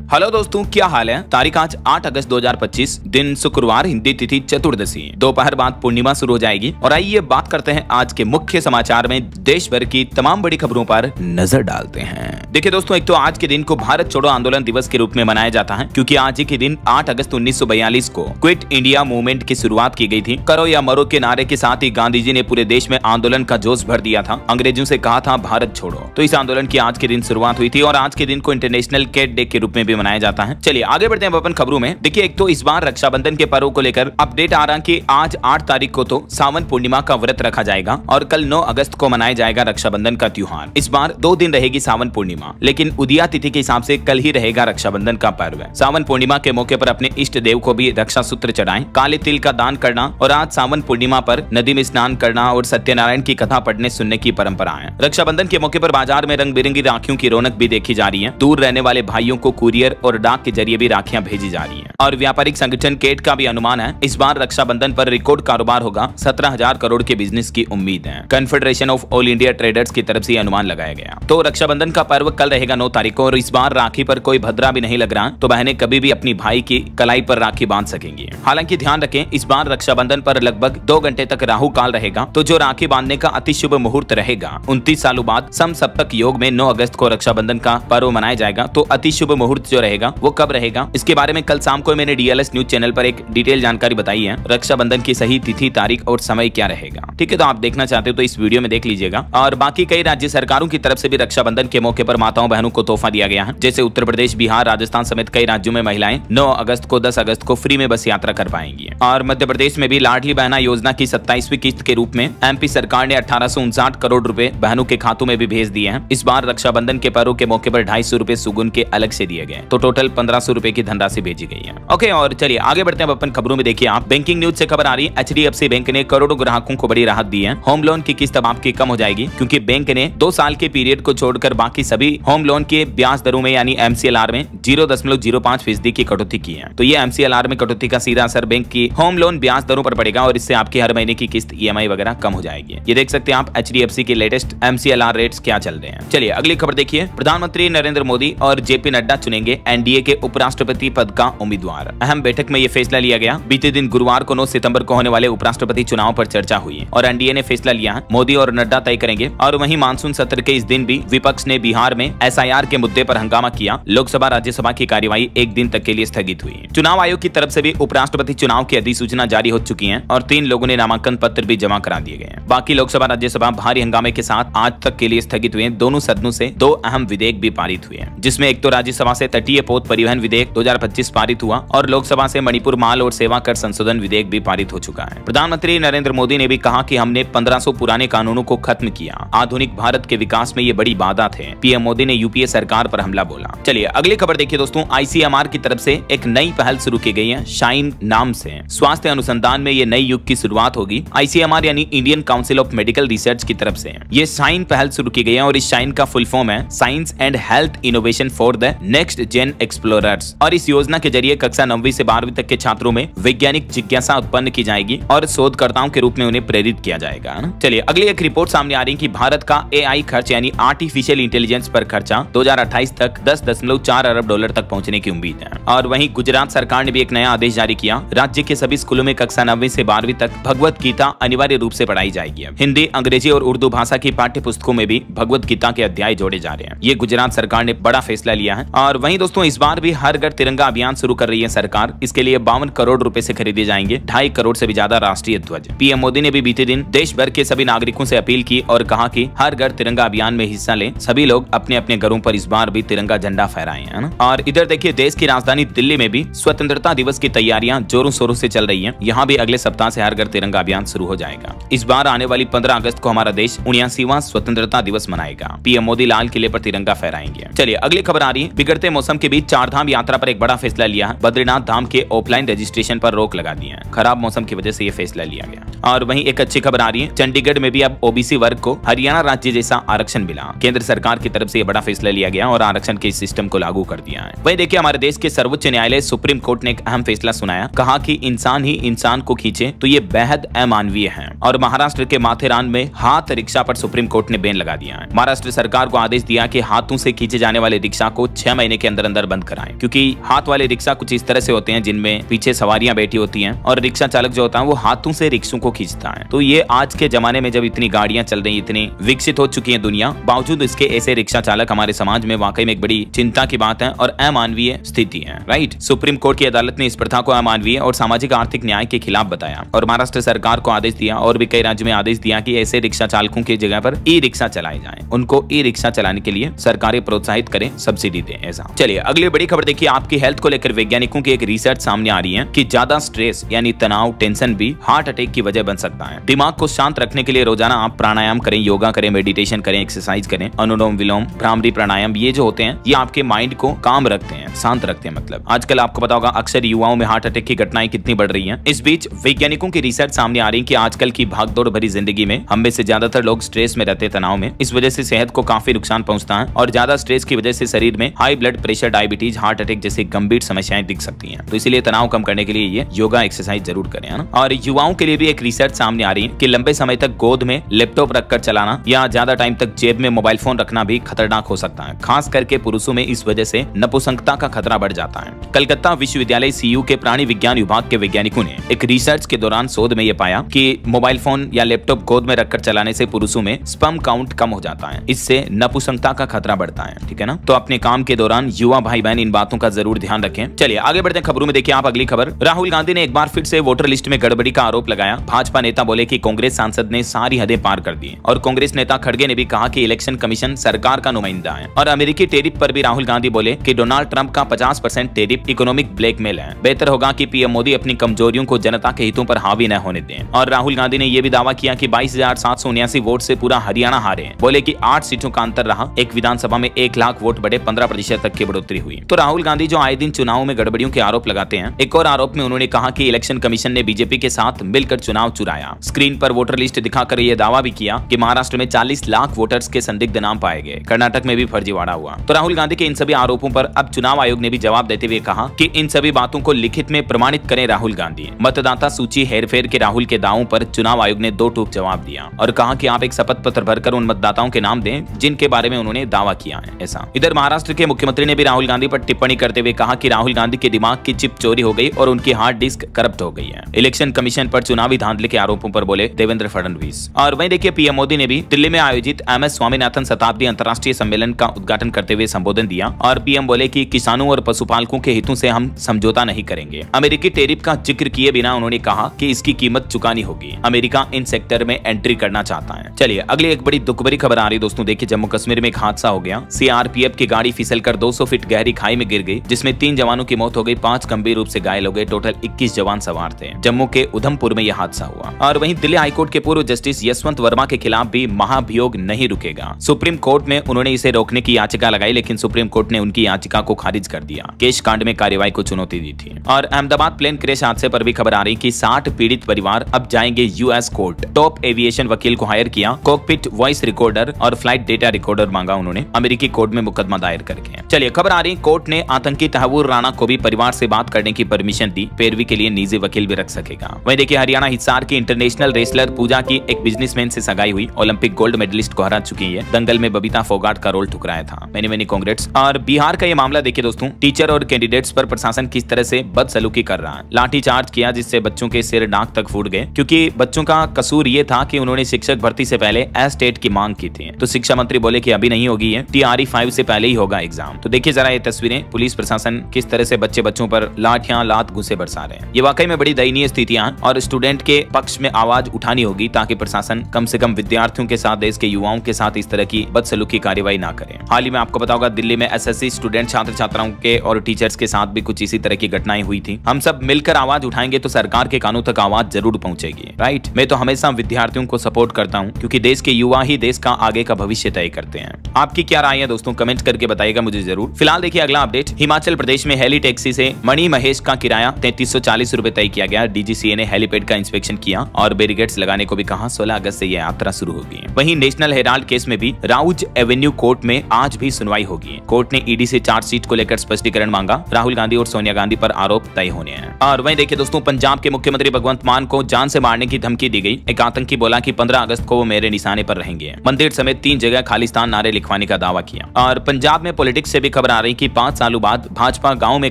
Hello दोस्तों, क्या हाल है। तारीख आज 8 अगस्त 2025, दिन शुक्रवार, हिंदी तिथि चतुर्दशी। दोपहर बाद पूर्णिमा शुरू हो जाएगी। और आइए बात करते हैं आज के मुख्य समाचार में देश भर की तमाम बड़ी खबरों पर नजर डालते हैं। देखिए दोस्तों, एक तो आज के दिन को भारत छोड़ो आंदोलन दिवस के रूप में मनाया जाता है, क्योंकि आज ही के दिन 8 अगस्त 1942 को क्विट इंडिया मूवमेंट की शुरुआत की गई थी। करो या मरो के नारे के साथ ही गांधी जी ने पूरे देश में आंदोलन का जोश भर दिया था। अंग्रेजों से कहा था भारत छोड़ो। तो इस आंदोलन की आज के दिन शुरुआत हुई थी और आज के दिन को इंटरनेशनल कैट डे के रूप में भी मनाया जाता है। चलिए आगे बढ़ते हैं अपन खबरों में। देखिए, एक तो इस बार रक्षाबंधन के पर्व को लेकर अपडेट आ रहा कि आज 8 तारीख को तो सावन पूर्णिमा का व्रत रखा जाएगा और कल 9 अगस्त को मनाया जाएगा रक्षाबंधन का त्योहार। इस बार 2 दिन रहेगी सावन पूर्णिमा, लेकिन उदया तिथि के हिसाब से कल ही रहेगा रक्षाबंधन का पर्व। सावन पूर्णिमा के मौके पर अपने इष्ट देव को भी रक्षा सूत्र चढ़ाएं, काले तिल का दान करना और आज सावन पूर्णिमा पर नदी में स्नान करना और सत्यनारायण की कथा पढ़ने सुनने की परंपरा है। रक्षाबंधन के मौके पर बाजार में रंग बिरंगी राखियों की रौनक भी देखी जा रही है। दूर रहने वाले भाइयों को कुरियर और डाक के जरिए भी राखियां भेजी जा रही हैं। और व्यापारिक संगठन केट का भी अनुमान है इस बार रक्षाबंधन पर रिकॉर्ड कारोबार होगा। 17,000 करोड़ के बिजनेस की उम्मीद है। Confederation of all India traders की तरफ से अनुमान लगाया गया। तो रक्षाबंधन का पर्व कल रहेगा 9 तारीख को और इस बार राखी पर कोई भद्रा भी नहीं लग रहा, तो बहनें कभी भी अपनी भाई की कलाई पर राखी बांध सकेंगी। हालांकि ध्यान रखें, इस बार रक्षाबंधन पर लगभग 2 घंटे तक राहु काल रहेगा, तो जो राखी बांधने का अति शुभ मुहूर्त रहेगा 29 सालों बाद सम सप्तक योग में 9 अगस्त को रक्षाबंधन का पर्व मनाया जाएगा। तो अति शुभ मुहूर्त जो रहेगा वो कब रहेगा, इसके बारे में कल शाम को मैंने डीएलएस न्यूज चैनल पर एक डिटेल जानकारी बताई है। रक्षाबंधन की सही तिथि, तारीख और समय क्या रहेगा, ठीक है। तो आप देखना चाहते हो तो इस वीडियो में देख लीजिएगा। और बाकी कई राज्य सरकारों की तरफ से भी रक्षाबंधन के मौके पर माताओं बहनों को तोहफा दिया गया है। जैसे उत्तर प्रदेश, बिहार, राजस्थान समेत कई राज्यों में महिलाएं 9 अगस्त को 10 अगस्त को फ्री में बस यात्रा कर पाएंगी। और मध्य प्रदेश में भी लाडली बहना योजना की 27वीं किस्त के रूप में एमपी सरकार ने 1859 करोड़ रुपए बहनों के खातों में भी भेज दिए हैं। इस बार रक्षाबंधन के पर्व के मौके पर 250 रुपए सुगुन के अलग से दिए गए, तो टोटल 1500 रुपए की धनराशि भेजी गई है। ओके, और चलिए आगे बढ़ते हैं अपन खबरों में। देखिए आप, बैंकिंग न्यूज से खबर आ रही है, एचडीएफसी बैंक ने करोड़ों ग्राहकों को बड़ी राहत दी है। होम लोन की किस्त अब आपकी कम हो जाएगी, क्योंकि बैंक ने 2 साल के पीरियड को छोड़कर बाकी सभी होम लोन के ब्याज दरों में यानी एमसीएलआर में 0.05% की कटौती की है। तो ये एमसीएलआर में कटौती का सीधा असर बैंक की होम लोन ब्याज दरों पर पड़ेगा और इससे आपकी हर महीने की किस्त ईएमआई वगैरह कम हो जाएगी। ये देख सकते हैं आप एचडीएफसी के लेटेस्ट एमसीएलआर रेट्स क्या चल रहे हैं। चलिए अगली खबर देखिए। प्रधानमंत्री नरेंद्र मोदी और जेपी नड्डा चुनेंगे एनडीए के उपराष्ट्रपति पद का उम्मीदवार। अहम बैठक में यह फैसला लिया गया। बीते दिन गुरुवार को 9 सितंबर को होने वाले उपराष्ट्रपति चुनाव पर चर्चा हुई और एनडीए ने फैसला लिया है मोदी और नड्डा तय करेंगे। और वहीं मानसून सत्र के इस दिन भी विपक्ष ने बिहार में एसआईआर के मुद्दे पर हंगामा किया। लोकसभा राज्यसभा की कार्यवाही 1 दिन तक के लिए स्थगित हुई। चुनाव आयोग की तरफ से भी उपराष्ट्रपति चुनाव की अधिसूचना जारी हो चुकी है और 3 लोगों ने नामांकन पत्र भी जमा करा दिए गए। बाकी लोकसभा राज्यसभा भारी हंगामे के साथ आज तक के लिए स्थगित हुए। दोनों सदनों से 2 अहम विधेयक भी पारित हुए, जिसमें एक तो राज्यसभा से तटीय पोत परिवहन विधेयक 2025 पारित हुआ और लोकसभा से मणिपुर माल और सेवा कर संशोधन विधेयक भी पारित हो चुका है। प्रधानमंत्री नरेंद्र मोदी ने भी कहा कि हमने 1500 पुराने कानूनों को खत्म किया। आधुनिक भारत के विकास में ये बड़ी बाधा थे। पीएम मोदी ने यूपीए सरकार पर हमला बोला। चलिए अगली खबर देखिए दोस्तों। आईसीएमआर की तरफ से एक नई पहल शुरू की गई है, शाइन नाम से। स्वास्थ्य अनुसंधान में ये नई युग की शुरुआत होगी। आईसीएमआर यानी Indian council of medical research की तरफ से ये शाइन पहल शुरू की गई है और इस शाइन का फुल फॉर्म है science and health innovation for the next gen explorers. और इस योजना के जरिए कक्षा 9वीं से 12वीं तक के छात्रों में वैज्ञानिक जिज्ञासा उत्पन्न की जाएगी और शोधकर्ताओं के रूप में उन्हें प्रेरित किया जाएगा। चलिए अगली एक रिपोर्ट सामने आ रही है कि भारत का एआई खर्च यानी आर्टिफिशियल इंटेलिजेंस पर खर्चा 2028 तक $10.4 अरब तक पहुंचने की उम्मीद है। और वहीं गुजरात सरकार ने भी एक नया आदेश जारी किया। राज्य के सभी स्कूलों में कक्षा 9वीं से 12वीं तक भगवत गीता अनिवार्य रूप से पढ़ाई जाएगी। हिंदी, अंग्रेजी और उर्दू भाषा की पाठ्य पुस्तकों में भी भगवत गीता के अध्याय जोड़े जा रहे हैं। ये गुजरात सरकार ने बड़ा फैसला लिया है। और वहीं दोस्तों इस बार भी हर घर तिरंगा अभियान शुरू कर रही है सरकार। इसके लिए 52 करोड़ रुपए से खरीदे जाएंगे 2.5 करोड़ से भी ज्यादा राष्ट्रीय ध्वज। पीएम मोदी ने भी बीते दिन देश भर के सभी नागरिकों से अपील की और कहा कि हर घर तिरंगा अभियान में हिस्सा लें। सभी लोग अपने अपने घरों पर इस बार भी तिरंगा झंडा फहराएं, है ना। और इधर देखिए, देश की राजधानी दिल्ली में भी स्वतंत्रता दिवस की तैयारियां जोरों शोरों से चल रही हैं। यहाँ भी अगले सप्ताह से हर घर तिरंगा अभियान शुरू हो जाएगा। इस बार आने वाली 15 अगस्त को हमारा देश 79वां स्वतंत्रता दिवस मनाएगा। पीएम मोदी लाल किले पर तिरंगा फहराएंगे। चलिए अगली खबर आ रही है। बिगड़ते मौसम के बीच 4 धाम यात्रा पर एक बड़ा फैसला लिया है। बद्रीनाथ धाम के ऑफलाइन रजिस्ट्रेशन पर रोक लगा दी है। खराब मौसम की वजह से ये फैसला लिया गया। और वहीं एक अच्छी खबर आ रही है। चंडीगढ़ में भी अब ओबीसी वर्ग को हरियाणा राज्य जैसा आरक्षण मिला। केंद्र सरकार की तरफ से यह बड़ा फैसला लिया गया और आरक्षण के इस सिस्टम को लागू कर दिया है। वहीं देखिए, हमारे देश के सर्वोच्च न्यायालय सुप्रीम कोर्ट ने एक अहम फैसला सुनाया। कहा कि इंसान ही इंसान को खींचे तो ये बेहद अमानवीय है। और महाराष्ट्र के माथेरान में हाथ रिक्शा पर सुप्रीम कोर्ट ने बैन लगा दिया है। महाराष्ट्र सरकार को आदेश दिया कि हाथों से खींचे जाने वाले रिक्शा को 6 महीने के अंदर अंदर बंद कराएं, क्योंकि हाथ वाले रिक्शा कुछ इस तरह से होते हैं जिनमें पीछे सवारियां बैठी होती हैं और रिक्शा चालक जो होता है वो हाथों से रिक्शों को खींचता है। तो ये आज के जमाने में जब इतनी गाड़ियां चल रही, इतनी विकसित हो चुकी है दुनिया, बावजूद इसके ऐसे रिक्शा चालक हमारे समाज में वाकई में एक बड़ी चिंता की बात है और अमानवीय स्थिति है। राइट, सुप्रीम कोर्ट की अदालत ने इस प्रथा को अमानवीय और सामाजिक आर्थिक न्याय के खिलाफ बताया और महाराष्ट्र सरकार को आदेश दिया और भी कई राज्यों में आदेश दिया कि ऐसे रिक्शा चालकों की जगह पर ई रिक्शा चलाए जाएं, उनको ई रिक्शा चलाने के लिए सरकारें प्रोत्साहित करें, सब्सिडी दें। ऐसा चलिए अगली बड़ी खबर देखिए। आपकी हेल्थ को लेकर वैज्ञानिकों की एक रिसर्च सामने आ रही है कि ज्यादा स्ट्रेस यानी तनाव, टेंशन भी हार्ट अटैक की वजह बन सकता है। दिमाग को शांत रखने के लिए रोजाना आप प्राणायाम करें, योगा करें, मेडिटेशन करें, एक्सरसाइज करें, अनुलोम विलोम, भ्रामरी प्राणायाम, ये जो होते हैं ये आपके माइंड को काम रखते हैं, शांत रखते हैं। मतलब आजकल आपको पता होगा अक्सर युवाओं में हार्ट अटैक की घटनाएं कितनी बढ़ रही हैं। इस बीच वैज्ञानिकों की रिसर्च सामने आ रही है कि आजकल की भागदौड़ भरी जिंदगी में हम में से ज्यादातर लोग स्ट्रेस में रहते हैं, तनाव में। इस वजह से सेहत को काफी नुकसान पहुंचता है और ज्यादा स्ट्रेस की वजह से शरीर में high blood pressure, diabetes, heart attack जैसी गंभीर समस्याएं दिख सकती हैं। तो इसीलिए तनाव कम करने के लिए ये योगा एक्सरसाइज जरूर करें, है ना। और युवाओं के लिए भी एक रिसर्च सामने आ रही है कि लंबे समय तक गोद में लैपटॉप रखकर चलाना या ज्यादा टाइम तक जेब में मोबाइल फोन रखना भी खतरनाक हो सकता है। खास करके पुरुषों में इस वजह से नपुंसकता का खतरा बढ़ जाता है। कलकत्ता विश्वविद्यालय सीयू के प्राणी विज्ञान विभाग के वैज्ञानिकों ने एक रिसर्च के दौरान शोध में यह पाया कि मोबाइल फोन या लैपटॉप गोद में रखकर चलाने से पुरुषों में स्पर्म काउंट कम हो जाता है, इससे नपुंसकता का खतरा बढ़ता है। ठीक है ना। तो अपने काम के दौरान युवा भाई बहन इन बातों का जरूर ध्यान रखें। चलिए आगे बढ़ते हैं खबरों में। देखिए आप अगली खबर, राहुल गांधी ने एक बार फिर से वोटर लिस्ट में गड़बड़ी का आरोप लगाया। भाजपा नेता बोले कि कांग्रेस सांसद ने सारी हदें पार कर दी और कांग्रेस नेता खड़गे ने भी कहा कि इलेक्शन कमीशन सरकार का नुमाइंदा है। और अमेरिकी टेरिफ पर भी राहुल गांधी बोले कि डोनाल्ड ट्रंप का 50% टेरिफ इकोनॉमिक ब्लैकमेल है। बेहतर होगा कि पीएम मोदी अपनी कमजोरियों को जनता के हितों पर हावी न होने दें। और राहुल गांधी ने यह भी दावा किया कि 22,779 वोट से पूरा हरियाणा हारे। बोले कि 8 सीटों का अंतर रहा, एक विधानसभा में 1 लाख वोट बढ़े, 15% तक की बढ़ोतरी हुई। तो राहुल गांधी जो आए दिन चुनाव में गड़बड़ियों के आरोप लगाते हैं, एक और आरोप में उन्होंने कहा कि इलेक्शन कमीशन ने बीजेपी के साथ मिलकर चुनाव चुराया। स्क्रीन पर वोटर लिस्ट दिखाकर यह दावा भी किया कि महाराष्ट्र में 40 लाख वोटर्स के संदिग्ध नाम पाए गए, कर्नाटक में भी फर्जीवाड़ा हुआ। तो राहुल गांधी के इन सभी आरोपों पर अब चुनाव आयोग ने भी जवाब देते हुए कहा कि इन सभी बातों को लिखित में प्रमाणित करें राहुल गांधी। मतदाता सूची हेरफेर के राहुल के दावों पर चुनाव आयोग ने 2 टूक जवाब दिया और कहा कि आप एक शपथ पत्र भरकर उन मतदाताओं के नाम दें जिनके बारे में उन्होंने दावा किया है। ऐसा इधर महाराष्ट्र के मुख्यमंत्री ने भी राहुल गांधी पर टिप्पणी करते हुए कहा कि राहुल गांधी के दिमाग की चिप चोरी हो गई और उनकी हार्ड डिस्क करप्ट हो गई है। इलेक्शन कमीशन पर चुनावी धांधली के आरोपों पर बोले देवेंद्र फडणवीस। और वहीं देखिए पीएम मोदी ने भी दिल्ली में आयोजित एमएस स्वामीनाथन शताब्दी अंतर्राष्ट्रीय सम्मेलन का उद्घाटन करते हुए संबोधन दिया और पीएम बोले कि किसानों और पशुपालकों के हितों से हम समझौता नहीं करेंगे। अमेरिकी टेरिफ का जिक्र किए बिना उन्होंने कहा कि इसकी कीमत चुकानी होगी। अमेरिका इन सेक्टर में एंट्री करना चाहता है। चलिए अगली एक बड़ी दुख भरी खबर आ रही है दोस्तों। देखिए जम्मू कश्मीर में एक हादसा हो गया। सीआरपीएफ की गाड़ी फिसलकर 200 फीट गहरी खाई में गिर गई, जिसमें 3 जवानों की मौत हो गई, 5 गंभीर रूप से घायल हो गए। टोटल 21 जवान सवार थे। जम्मू के उधमपुर में यह हादसा हुआ। और वहीं दिल्ली हाईकोर्ट के पूर्व जस्टिस यशवंत वर्मा के खिलाफ भी महाभियोग नहीं रुकेगा। सुप्रीम कोर्ट में उन्होंने इसे रोकने की याचिका लगाई, लेकिन सुप्रीम कोर्ट ने उनकी याचिका को खारिज कर दिया। केश कांड में कार्रवाई को चुनौती दी थी। और अहमदाबाद प्लेन क्रैश हादसे पर भी खबर आ रही कि 60 पीड़ित परिवार अब जाएंगे यूएस कोर्ट। टॉप एविएशन वकील को हायर किया। कॉकपिट वॉइस रिकॉर्डर और फ्लाइट डेटा रिकॉर्डर मांगा उन्होंने अमेरिकी कोर्ट में मुकदमा दायर करके। चलिए खबर आ रही, कोर्ट ने आतंकी तहव्वुर राणा को भी परिवार से बात करने की परमिशन दी। पैरवी के लिए निजी वकील भी रख सकेगा। वहीं देखिए हरियाणा हिसार की इंटरनेशनल रेसलर पूजा की एक बिजनेसमैन से सगाई हुई। ओलंपिक गोल्ड मेडलिस्ट को हरा चुकी है। दंगल में बबीता फोगाट का रोल ठुकराया था। Many congrats. और बिहार का ये मामला देखिए दोस्तों, टीचर और कैंडिडेट्स पर प्रशासन किस तरह से बदसलूकी कर रहा है। लाठीचार्ज किया जिससे बच्चों के सिर नाक तक फूट गए, क्योंकि बच्चों का कसूर ये था कि उन्होंने शिक्षक भर्ती से पहले एस्टेट की मांग की थी। तो शिक्षा मंत्री बोले कि अभी नहीं होगी, TRE 5 से पहले ही होगा एग्जाम। तो देखिए जरा ये तस्वीरें, पुलिस प्रशासन किस तरह से बच्चों पर लाठियां लात घुसे बरसा रहे हैं। ये वाकई में बड़ी दयनीय स्थितियां और स्टूडेंट के पक्ष में आवाज उठानी होगी ताकि प्रशासन कम से कम विद्यार्थियों के साथ, देश के युवाओं के साथ इस तरह की बदसलूकी कार्रवाई ना करे। हाल ही में आपको पता होगा दिल्ली में SSC स्टूडेंट छात्र छात्राओं के और टीचर्स के साथ भी कुछ इसी तरह की घटनाएं हुई थी। हम सब मिलकर आवाज उठाएंगे तो सरकार के कानों तक आवाज जरूर पहुंचेगी। राइट, मैं तो हमेशा विद्यार्थियों को सपोर्ट करता हूं, क्योंकि देश के युवा ही देश का आगे का भविष्य तय करते हैं। आपकी क्या राय है दोस्तों, कमेंट करके बताइएगा मुझे जरूर। फिलहाल देखिए अगला अपडेट, हिमाचल प्रदेश में हेली टैक्सी से मणि महेश का किराया 3340 रुपए तय किया गया। DGCA ने हेलीपैड का इंस्पेक्शन किया और बैरिकेड्स लगाने को भी कहा। 16 अगस्त से यह यात्रा शुरू होगी। वहीं नेशनल हेराल्ड केस में भी राउज एवेन्यू कोर्ट में आज भी सुनवाई होगी। कोर्ट ने ED से चार्जशीट को लेकर स्पष्टीकरण मांगा। राहुल गांधी और सोनिया गांधी पर आरोप तय होने हैं। और वहीं देखिए दोस्तों, पंजाब के मुख्यमंत्री भगवंत मान को जान से मारने की धमकी दी गई। एक आतंकी बोला कि 15 अगस्त को वो मेरे निशाने पर रहेंगे। मंदिर समेत 3 जगह खालिस्तान नारे लिखवाने का दावा किया। और पंजाब में पॉलिटिक्स से भी खबर खबर आ रही कि 5 सालों बाद भाजपा गाँव में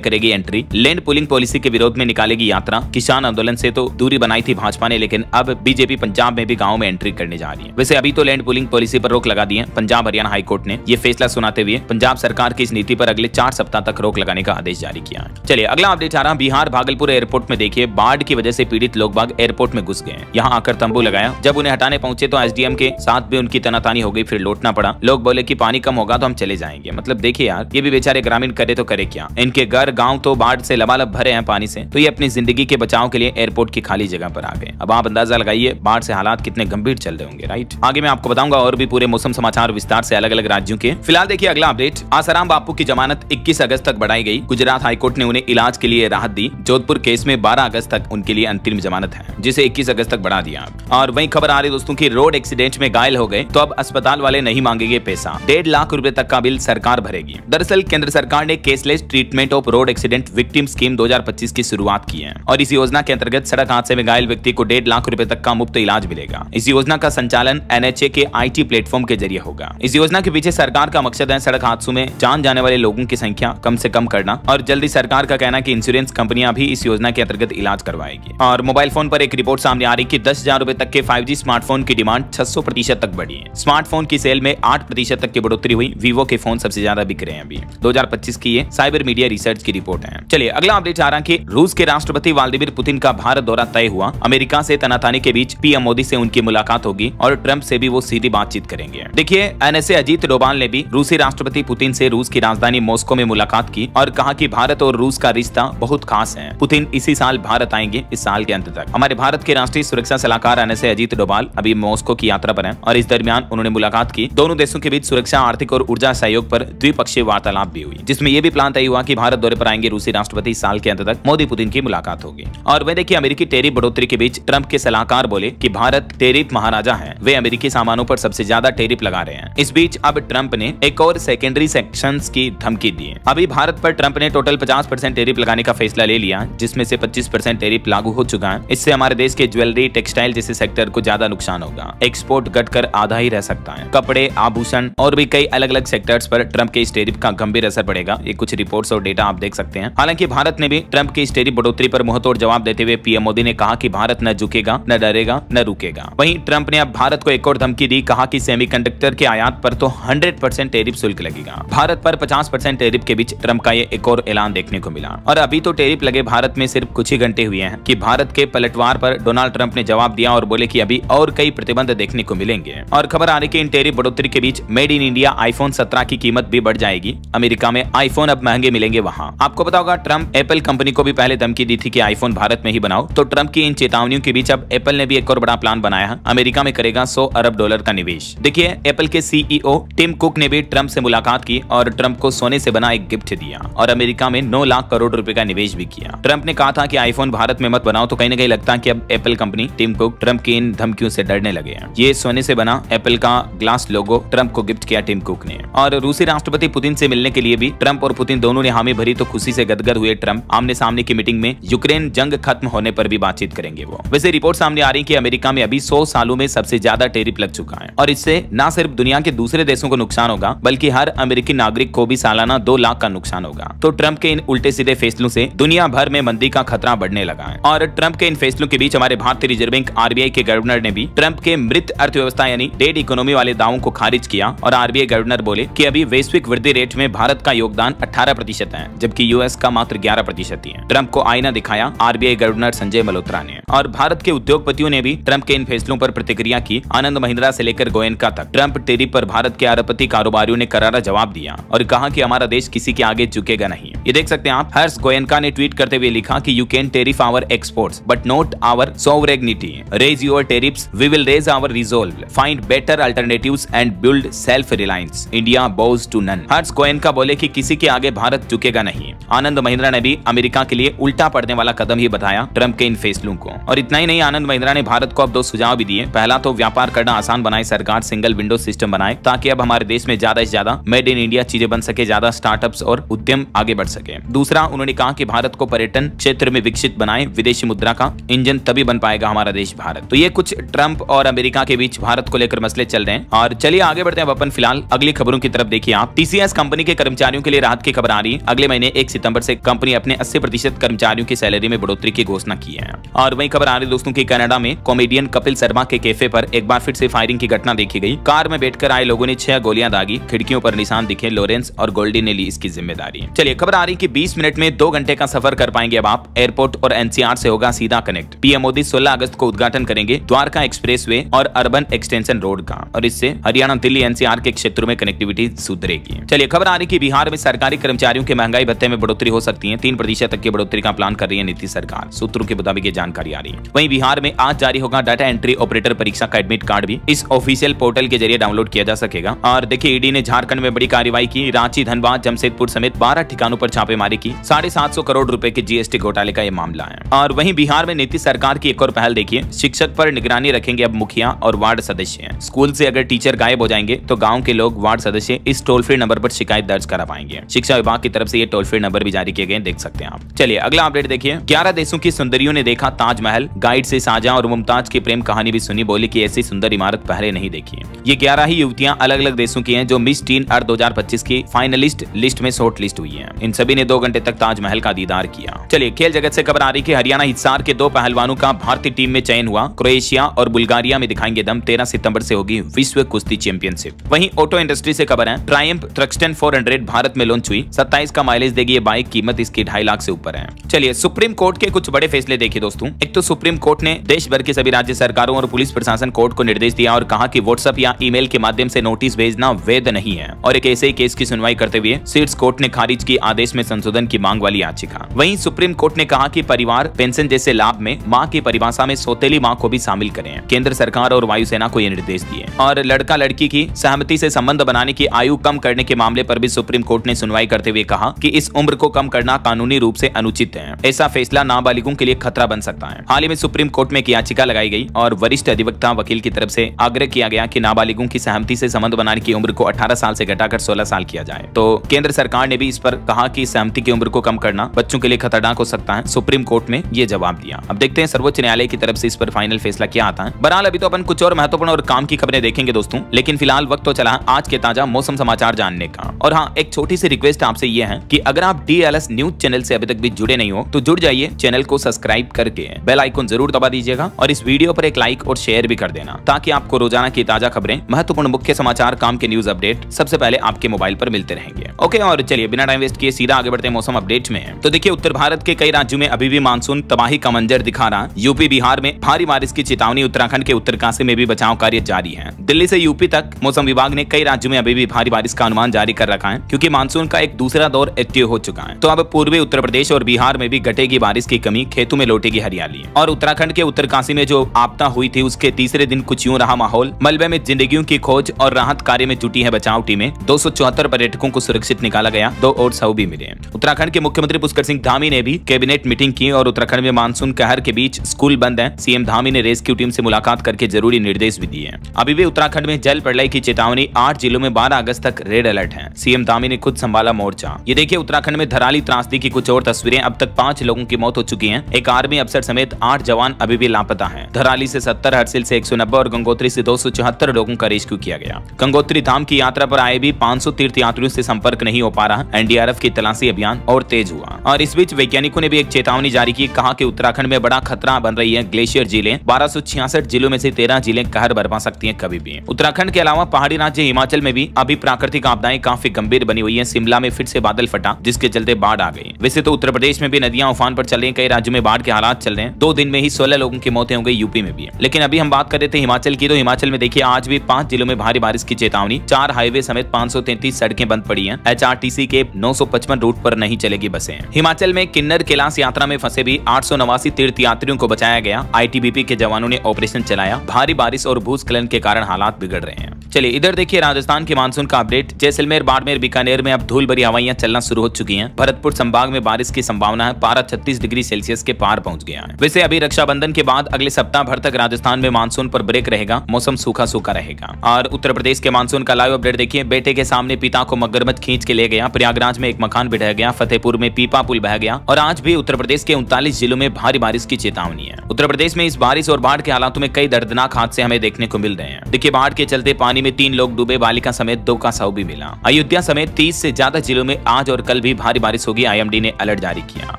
करेगी एंट्री, लैंड पुलिंग पॉलिसी के विरोध में निकालेगी यात्रा। किसान आंदोलन से तो दूरी बनाई थी भाजपा ने, लेकिन अब बीजेपी पंजाब में भी गाँव में एंट्री करने जा रही है। वैसे अभी तो लैंड पुलिंग पॉलिसी पर रोक लगा दी है। पंजाब हरियाणा हाईकोर्ट ने यह फैसला सुनाते हुए पंजाब सरकार की इस नीति पर अगले 4 सप्ताह तक रोक लगाने का आदेश जारी किया है। चलिए अगला अपडेट आ रहा, बिहार भागलपुर एयरपोर्ट में देखिए बाढ़ की वजह से पीड़ित लोग बाग एयरपोर्ट में घुस गए। यहाँ आकर तंबू लगाया, जब उन्हें हटाने पहुंचे तो एसडीएम के साथ भी उनकी तनातानी हो गई, फिर लौटना पड़ा। लोग बोले कि पानी कम होगा तो हम चले जाएंगे। मतलब देखिए यार, ये भी बेचारे ग्रामीण करे तो करे क्या, इनके घर गाँव तो बाढ़ से लबालब भरे हैं पानी से, तो ये अपनी जिंदगी के बचाव के लिए एयरपोर्ट की खाली जगह पर आ गए। अब आप अंदाजा लगाइए बाढ़ से हालात कितने गंभीर चल रहे होंगे, राइट। आगे मैं आपको बताऊंगा और भी पूरे मौसम समाचार विस्तार से अलग अलग राज्यों के। फिलहाल देखिए अगला अपडेट, आसाराम बापू की जमानत 21 अगस्त तक बढ़ाई गई। गुजरात हाईकोर्ट ने उन्हें इलाज के लिए राहत दी। जोधपुर केस में 12 अगस्त तक उनके लिए अंतरिम जमानत है, जिसे 21 अगस्त तक बढ़ा दिया। और वहीं खबर आ रही दोस्तों की रोड एक्सीडेंट में घायल हो गए तो अब अस्पताल वाले नहीं मांगेंगे पैसा, 1.5 लाख रुपए तक का बिल सरकार भरेगी। दरअसल केंद्र सरकार ने caseless treatment of road accident victim scheme 2025 की शुरुआत की है और इस योजना के अंतर्गत सड़क हादसे में घायल व्यक्ति को 1.5 लाख रुपए तक का मुफ्त इलाज मिलेगा। इस योजना का संचालन NHA के IT प्लेटफॉर्म के जरिए होगा। इस योजना के पीछे सरकार का मकसद है सड़क हादसों में जान जाने वाले लोगों की संख्या कम से कम करना, और जल्दी सरकार का कहना है कि इंश्योरेंस कंपनियां भी इस योजना के अंतर्गत इलाज करवाएगी। और मोबाइल फोन पर एक रिपोर्ट सामने आ रही कि 10,000 रुपए तक के 5G स्मार्टफोन की डिमांड 600% तक बढ़ी है। स्मार्टफोन की सेल में 8% तक की बढ़ोतरी हुई। वीवो के फोन सबसे ज्यादा बिक रहे हैं अभी। 2025 की ये साइबर मीडिया रिसर्च की रिपोर्ट है। चलिए अगला अपडेट आ रहा कि रूस के राष्ट्रपति व्लादिमीर पुतिन का भारत दौरा तय हुआ। अमेरिका से तनातानी के बीच पीएम मोदी से उनकी मुलाकात होगी और ट्रंप से भी वो सीधी बातचीत करेंगे। देखिए NSA अजीत डोभाल ने भी रूसी राष्ट्रपति पुतिन से रूस की राजधानी मॉस्को में मुलाकात की और कहा कि भारत और रूस का रिश्ता बहुत खास है। पुतिन इसी साल भारत आएंगे, इस साल के अंत तक। हमारे भारत के राष्ट्रीय सुरक्षा सलाहकार NSA अजीत डोभाल अभी मॉस्को की यात्रा पर हैं और इस दरमियान उन्होंने मुलाकात की। दोनों देशों के बीच सुरक्षा, आर्थिक और ऊर्जा सहयोग पर द्विपक्षीय वार्तालाप भी हुई, जिसमें यह भी प्लान तय हुआ कि भारत दौरे पर आएंगे रूसी राष्ट्रपति। इस साल के अंत तक मोदी पुतिन की मुलाकात होगी। और वह देखिए अमेरिकी टेरिफ बढ़ोतरी के बीच ट्रंप के सलाहकार बोले कि भारत टेरिफ महाराजा है, वे अमेरिकी सामानों पर सबसे ज्यादा टेरिफ लगा रहे हैं। इस बीच अब ट्रंप ने एक और सेकेंडरी सेक्शंस की धमकी दी है। अभी भारत पर ट्रंप ने टोटल 50% टेरिफ लगाने का फैसला ले लिया, जिसमें से 25% टेरिफ लागू हो चुका है। इससे हमारे देश के ज्वेलरी, टेक्सटाइल जैसे सेक्टर को ज्यादा नुकसान होगा। एक्सपोर्ट घटकर आधा ही रह सकता है। कपड़े, आभूषण और भी कई अलग अलग सेक्टर्स पर ट्रंप के इस टेरिफ का गंभीर असर पड़ेगा। ये कुछ रिपोर्ट्स और डेटा आप देख सकते हैं। हालांकि भारत ने भी ट्रंप की इस टेरिफ बढ़ोतरी पर मुंहतोड़ जवाब देते हुए पीएम मोदी ने कहा कि भारत न झुकेगा, न डरेगा, न रुकेगा। वहीं ट्रंप ने अब भारत को एक और धमकी दी, कहा कि सेमीकंडक्टर के आयात पर तो 100% टेरिफ शुल्क लगेगा। भारत पर 50% टेरिफ के बीच ट्रंप का ये एक और ऐलान देखने को मिला। और अभी तो टेरिफ लगे भारत में सिर्फ कुछ ही घंटे हुए हैं कि भारत के पलटवार पर डोनाल्ड ट्रंप ने जवाब दिया और बोले कि अभी और कई प्रतिबंध देखने को मिलेंगे। और खबर आ रही कि इन टेरिफ बढ़ोतरी के बीच मेड इन इंडिया आईफोन 17 की कीमत भी बढ़ जाएगी। अमेरिका में आईफोन अब महंगे मिलेंगे वहां। आपको पता होगा ट्रंप एप्पल कंपनी को भी पहले धमकी दी थी कि आईफोन भारत में ही बनाओ। तो ट्रंप की इन चेतावनियों के बीच अब एप्पल ने भी एक और बड़ा प्लान बनाया है। अमेरिका में करेगा $100 अरब का निवेश। देखिए एप्पल के CEO टिम कुक ने भी ट्रंप से मुलाकात की और ट्रंप को सोने से बना एक गिफ्ट दिया और अमेरिका में 9 लाख करोड़ रुपए का निवेश भी किया। ट्रंप ने कहा था कि आईफोन भारत में मत बनाओ, तो कहीं न कहीं लगता है कि अब Apple company Tim Cook Trump की इन धमकियों से डरने लगे हैं। ये सोने से बना एप्पल का ग्लास लोगो ट्रंप को गिफ्ट किया टिम कुक ने। और रूसी राष्ट्रपति पुतिन से मिलने के लिए भी ट्रंप और पुतिन दोनों ने हामी भरी, तो खुशी से गदगद हुए ट्रंप आमने सामने की मीटिंग में यूक्रेन जंग खत्म होने पर भी बातचीत करेंगे वो। वैसे रिपोर्ट सामने आ रही कि अमेरिका में अभी 100 सालों में सबसे ज्यादा टेरिफ लग चुका है और इससे न सिर्फ दुनिया के दूसरे देशों को नुकसान होगा, बल्कि हर अमेरिकी नागरिक को भी सालाना 2 लाख का नुकसान होगा। तो ट्रंप के इन उल्टे सीधे फैसलों से दुनिया भर में मंदी का खतरा बढ़ने लगा है। और ट्रंप के इन फैसलों के बीच हमारे भारतीय रिजर्व बैंक RBI के गवर्नर ने भी ट्रंप के मृत अर्थव्यवस्था यानी डेड इकोनॉमी वाले दावों को खारिज किया और RBI गवर्नर बोले कि अभी वैश्विक वृद्धि रेट में भारत का योगदान 18% है, जबकि US का मात्र 11% ही है। ट्रंप को आईना दिखाया RBI गवर्नर संजय मल्होत्रा ने। और भारत के उद्योगपतियों ने भी ट्रंप के इन फैसलों पर प्रतिक्रिया की। आनंद महिंद्रा से लेकर गोयनका तक ट्रंप टेरिफ पर भारत के अरबपति कारोबारियों ने करारा जवाब दिया और कहा कि हमारा देश किसी के आगे झुकेगा नहीं। ये देख सकते हैं आप। हर्ष गोयनका ने ट्वीट करते हुए लिखा कि you can tariff our exports but not our sovereignty. Raise your tariffs, we will raise our resolve, find better alternatives and build self reliance. India bows to none. Harsh Goenka बोले कि किसी के आगे भारत झुकेगा नहीं। आनंद महिंद्रा ने भी अमेरिका के लिए उल्टा पड़ने वाला कदम ही बताया ट्रंप के इन फैसलों को। और इतना ही नहीं, आनंद महिंद्रा ने भारत को अब 2 सुझाव भी दिए। पहला तो व्यापार करना आसान बनाए सरकार, सिंगल विंडो सिस्टम बनाए ताकि अब हमारे देश में ज्यादा से ज्यादा मेड इन इंडिया चीजें बन सके, ज्यादा स्टार्टअप्स और उद्यम आगे बढ़ सके। दूसरा, उन्होंने कहा कि भारत को पर्यटन क्षेत्र में विकसित बनाए, विदेशी मुद्रा का इंजन तभी बन पाएगा हमारा देश भारत। तो ये कुछ ट्रंप और अमेरिका के बीच भारत को लेकर मसले चल रहे हैं। और चलिए आगे बढ़ते हैं अपन फिलहाल अगली खबरों की तरफ। देखिए आप, TCS कंपनी कंपनी के कर्मचारियों के लिए राहत की खबर आ रही है। अगले महीने 1 सितंबर से कंपनी अपने 80% कर्मचारियों की सैलरी में बढ़ोतरी की घोषणा की है। और वही खबर आ रही है दोस्तों की कनाडा में कॉमेडियन कपिल शर्मा के कैफे पर एक बार फिर से फायरिंग की घटना देखी गई। कार में बैठकर आए लोगों ने 6 गोलियां दागी, खिड़कियों पर निशान दिखे। लॉरेंस और गोल्डी ने ली इसकी जिम्मेदारी। चलिए खबर आ रही कि 20 मिनट में 2 घंटे का सफर कर पाएंगे अब आप। एयरपोर्ट और एनसीआर से होगा सीधा कनेक्ट। पीएम मोदी 16 अगस्त को उद्घाटन करेंगे द्वारका एक्सप्रेसवे और अर्बन एक्सटेंशन रोड का, और इससे हरियाणा दिल्ली एनसीआर के क्षेत्रों में कनेक्टिविटी सुधरेगी। चलिए खबर आ रही कि बिहार में सरकारी कर्मचारियों के महंगाई भत्ते में बढ़ोतरी हो सकती है। 3% तक की बढ़ोतरी का प्लान कर रही है नीतीश सरकार, सूत्रों के मुताबिक ये जानकारी आ रही है। वहीं बिहार में आज जारी होगा डाटा एंट्री ऑपरेटर परीक्षा का एडमिट कार्ड भी इस ऑफिशियल पोर्टल के जरिए डाउनलोड किया जा सकेगा। और देखिए ईडी ने झारखंड में बड़ी कार्रवाई की। रांची, धनबाद, जमशेदपुर समेत 12 ठिकानों पर छापेमारी की। 750 करोड़ रुपए के जीएसटी घोटाले का ये मामला है। और वहीं बिहार में नीतीश सरकार की एक और पहल देखिए, शिक्षक पर निगरानी रखेंगे अब मुखिया और वार्ड सदस्य। स्कूल से अगर टीचर गायब हो जाएंगे तो गाँव के लोग, वार्ड सदस्य इस टोल फ्री नंबर पर शिकायत दर्ज करा पाएंगे। शिक्षा विभाग की तरफ से ये टोल फ्री नंबर भी जारी किए गए, देख सकते हैं आप। चलिए अगला अपडेट देखिए। 11 देशों की सुंदरियों ने देखा ताजमहल। गाइड से शाहजहां और मुमताज की प्रेम कहानी भी सुनी। बोली कि ऐसी सुंदर इमारत पहले नहीं देखी। ये 11 ही युवतियां अलग अलग देशों की हैं जो मिस टीन अर्थ 2025 की फाइनलिस्ट लिस्ट में शॉर्ट लिस्ट हुई हैं। इन सभी ने 2 घंटे तक ताजमहल का दीदार किया। चलिए खेल जगत से खबर आ रही कि हरियाणा हिसार के 2 पहलवानों का भारतीय टीम में चयन हुआ। क्रोएशिया और बुल्गारिया में दिखाएंगे दम। 13 सितंबर से होगी विश्व कुश्ती चैंपियनशिप। वहीं ऑटो इंडस्ट्री से खबर है, ट्रायम्फ थ्रक्सटन 400 भारत में लॉन्च हुई। 27 का माइलेज देगी ये बाइक। कीमत इसकी 2.5 लाख से ऊपर है। चलिए सुप्रीम कोर्ट के कुछ बड़े फैसले देखिए दोस्तों। एक तो सुप्रीम कोर्ट ने देश भर के सभी राज्य सरकारों और पुलिस प्रशासन कोर्ट को निर्देश दिया और कहा कि व्हाट्सएप या ईमेल के माध्यम से नोटिस भेजना वैध नहीं है। और एक ऐसे ही केस की सुनवाई करते हुए सीट्स कोर्ट ने खारिज की आदेश में संशोधन की मांग वाली याचिका। वहीं सुप्रीम कोर्ट ने कहा कि परिवार पेंशन जैसे लाभ में मां की परिभाषा में सौतेली मां को भी शामिल करें। केंद्र सरकार और वायुसेना को ये निर्देश दिए। और लड़का लड़की की सहमति से संबंध बनाने की आयु कम करने के मामले पर भी सुप्रीम कोर्ट ने सुनवाई करते हुए कहा कि इस उम्र को कम करना कानूनी रूप से अनुचित है। ऐसा फैसला नाबालिगों के लिए खतरा बन सकता है। हाल ही में सुप्रीम कोर्ट में एक याचिका लगाई गई और वरिष्ठ अधिवक्ता वकील की तरफ से आग्रह किया गया कि नाबालिगों की सहमति से संबंध बनाने की उम्र को 18 साल से घटाकर 16 साल किया जाए। तो केंद्र सरकार ने भी इस पर कहा कि सहमति की उम्र को कम करना बच्चों के लिए खतरनाक हो सकता है। सुप्रीम कोर्ट में ये जवाब दिया। अब देखते हैं सर्वोच्च न्यायालय की तरफ से इस पर फाइनल फैसला क्या आता है। बहरहाल अभी तो अपन कुछ और महत्वपूर्ण और काम की खबरें देखेंगे दोस्तों, लेकिन फिलहाल वक्त तो चला आज के ताजा मौसम समाचार जानने का। और हाँ, एक छोटी सी रिक्वेस्ट आपसे ये है कि अगर आप DLS न्यूज चैनल से अभी तक भी जुड़े नहीं हो तो जुड़ जाइए। चैनल को सब्सक्राइब करके बेल आइकन जरूर दबा दीजिएगा और इस वीडियो पर एक लाइक और शेयर भी कर देना, ताकि आपको रोजाना की ताजा खबरें, महत्वपूर्ण मुख्य समाचार, काम के न्यूज अपडेट सबसे पहले आपके मोबाइल पर मिलते रहेंगे। ओके, और चलिए बिना टाइम वेस्ट किए सीधा आगे बढ़ते हैं मौसम अपडेट में। तो देखिए उत्तर भारत के कई राज्यों में अभी भी मानसून तबाही का मंजर दिखा रहा। यूपी बिहार में भारी बारिश की चेतावनी। उत्तराखंड के उत्तरकाशी में भी बचाव कार्य जारी है। दिल्ली से यूपी तक मौसम विभाग ने कई राज्यों में अभी भी भारी बारिश का अनुमान जारी कर रखा है, क्योंकि मानसून का एक दूसरा दौर एक्टिव हो चुका है। तो अब पूर्वी उत्तर प्रदेश और बिहार में भी घटेगी बारिश की कमी, खेतों में लौटेगी हरियाली। और उत्तराखंड के उत्तरकाशी में जो आपदा हुई थी उसके तीसरे दिन कुछ यूं रहा माहौल। मलबे में जिंदगियों की खोज और राहत कार्य में जुटी है बचाव टीमें। 274 पर्यटकों को सुरक्षित निकाला गया, 2 और शव भी मिले। उत्तराखंड के मुख्यमंत्री पुष्कर सिंह धामी ने भी कैबिनेट मीटिंग की और उत्तराखंड में मानसून कहर के बीच स्कूल बंद है। सीएम धामी ने रेस्क्यू टीम से मुलाकात करके जरूरी निर्देश भी दिए। अभी भी उत्तराखंड में जल प्रलय की चेतावनी। 8 जिलों में 12 अगस्त तक रेड अलर्ट है। सीएम धामी ने खुद संभाला मोर्चा। ये देखिए उत्तराखंड में धराली त्रासदी की कुछ और तस्वीरें। अब तक 5 लोगों की मौत हो चुकी है। एक आर्मी अफसर समेत 8 जवान अभी भी लापता हैं। धराली से 70, हरसिल से 190 और गंगोत्री से 274 लोगों का रेस्क्यू किया गया। गंगोत्री धाम की यात्रा पर आए भी 500 तीर्थ यात्रियों से संपर्क नहीं हो पा रहा। एनडीआरएफ की तलाशी अभियान और तेज हुआ। और इस बीच वैज्ञानिकों ने भी एक चेतावनी जारी की। कहा कि उत्तराखंड में बड़ा खतरा बन रही है ग्लेशियर झीलें। 1266 जिलों में से 13 जिलें कहर बरपा सकती हैं कभी भी। उत्तराखंड के अलावा पहाड़ी राज्य हिमाचल में भी अभी प्राकृतिक आपदाएं काफी गंभीर बनी हुई है। शिमला में फिर से बादल फटा, जिसके चलते बाढ़ आ गई। वैसे तो उत्तर प्रदेश में भी नदियां उफान पर चल रही हैं। कई राज्यों में बाढ़ के हालात चल रहे हैं। 2 दिन में ही 16 लोगों की मौतें हो गई। यूपी में भी। लेकिन अभी हम बात कर रहे थे हिमाचल की, तो हिमाचल में देखिए आज भी 5 जिलों में भारी बारिश की चेतावनी। 4 हाईवे समेत 533 सड़कें बंद पड़ी हैं। HRTC के 955 रूट पर नहीं चलेगी बसें। हिमाचल में किन्नर कैलाश यात्रा में फंसे भी 889 तीर्थ यात्रियों को बचाया गया। ITBP के जवानों ने ऑपरेशन चलाया। भारी बारिश और भूस्खलन के कारण हालात बिगड़ रहे हैं। चलिए इधर देखिए राजस्थान के मानसून का अपडेट। जैसलमेर, बाड़मेर, बीकानेर में अब धूल भरी हवाइयां चलना शुरू हो चुकी हैं। भरतपुर संभाग में बारिश की संभावना है। पारा 36 डिग्री सेल्सियस के पार पहुंच गया है। वैसे अभी रक्षाबंधन के बाद अगले सप्ताह भर तक राजस्थान में मानसून पर ब्रेक रहेगा। मौसम सूखा सूखा रहेगा। और उत्तर प्रदेश के मानसून का लाइव अपडेट देखिए। बेटे के सामने पिता को मगरमच्छ खींच के ले गया। प्रयागराज में एक मकान भी ढह गया। फतेहपुर में पीपा पुल बह गया। और आज भी उत्तर प्रदेश के 39 जिलों में भारी बारिश की चेतावनी है। उत्तर प्रदेश में इस बारिश और बाढ़ के हालातों में कई दर्दनाक हादसे हमें देखने को मिल रहे हैं। देखिए बाढ़ के चलते पानी पानी में 3 लोग डूबे, बालिका समेत 2 का शव भी मिला। अयोध्या समेत 30 से ज्यादा जिलों में आज और कल भी भारी बारिश होगी, आईएमडी ने अलर्ट जारी किया।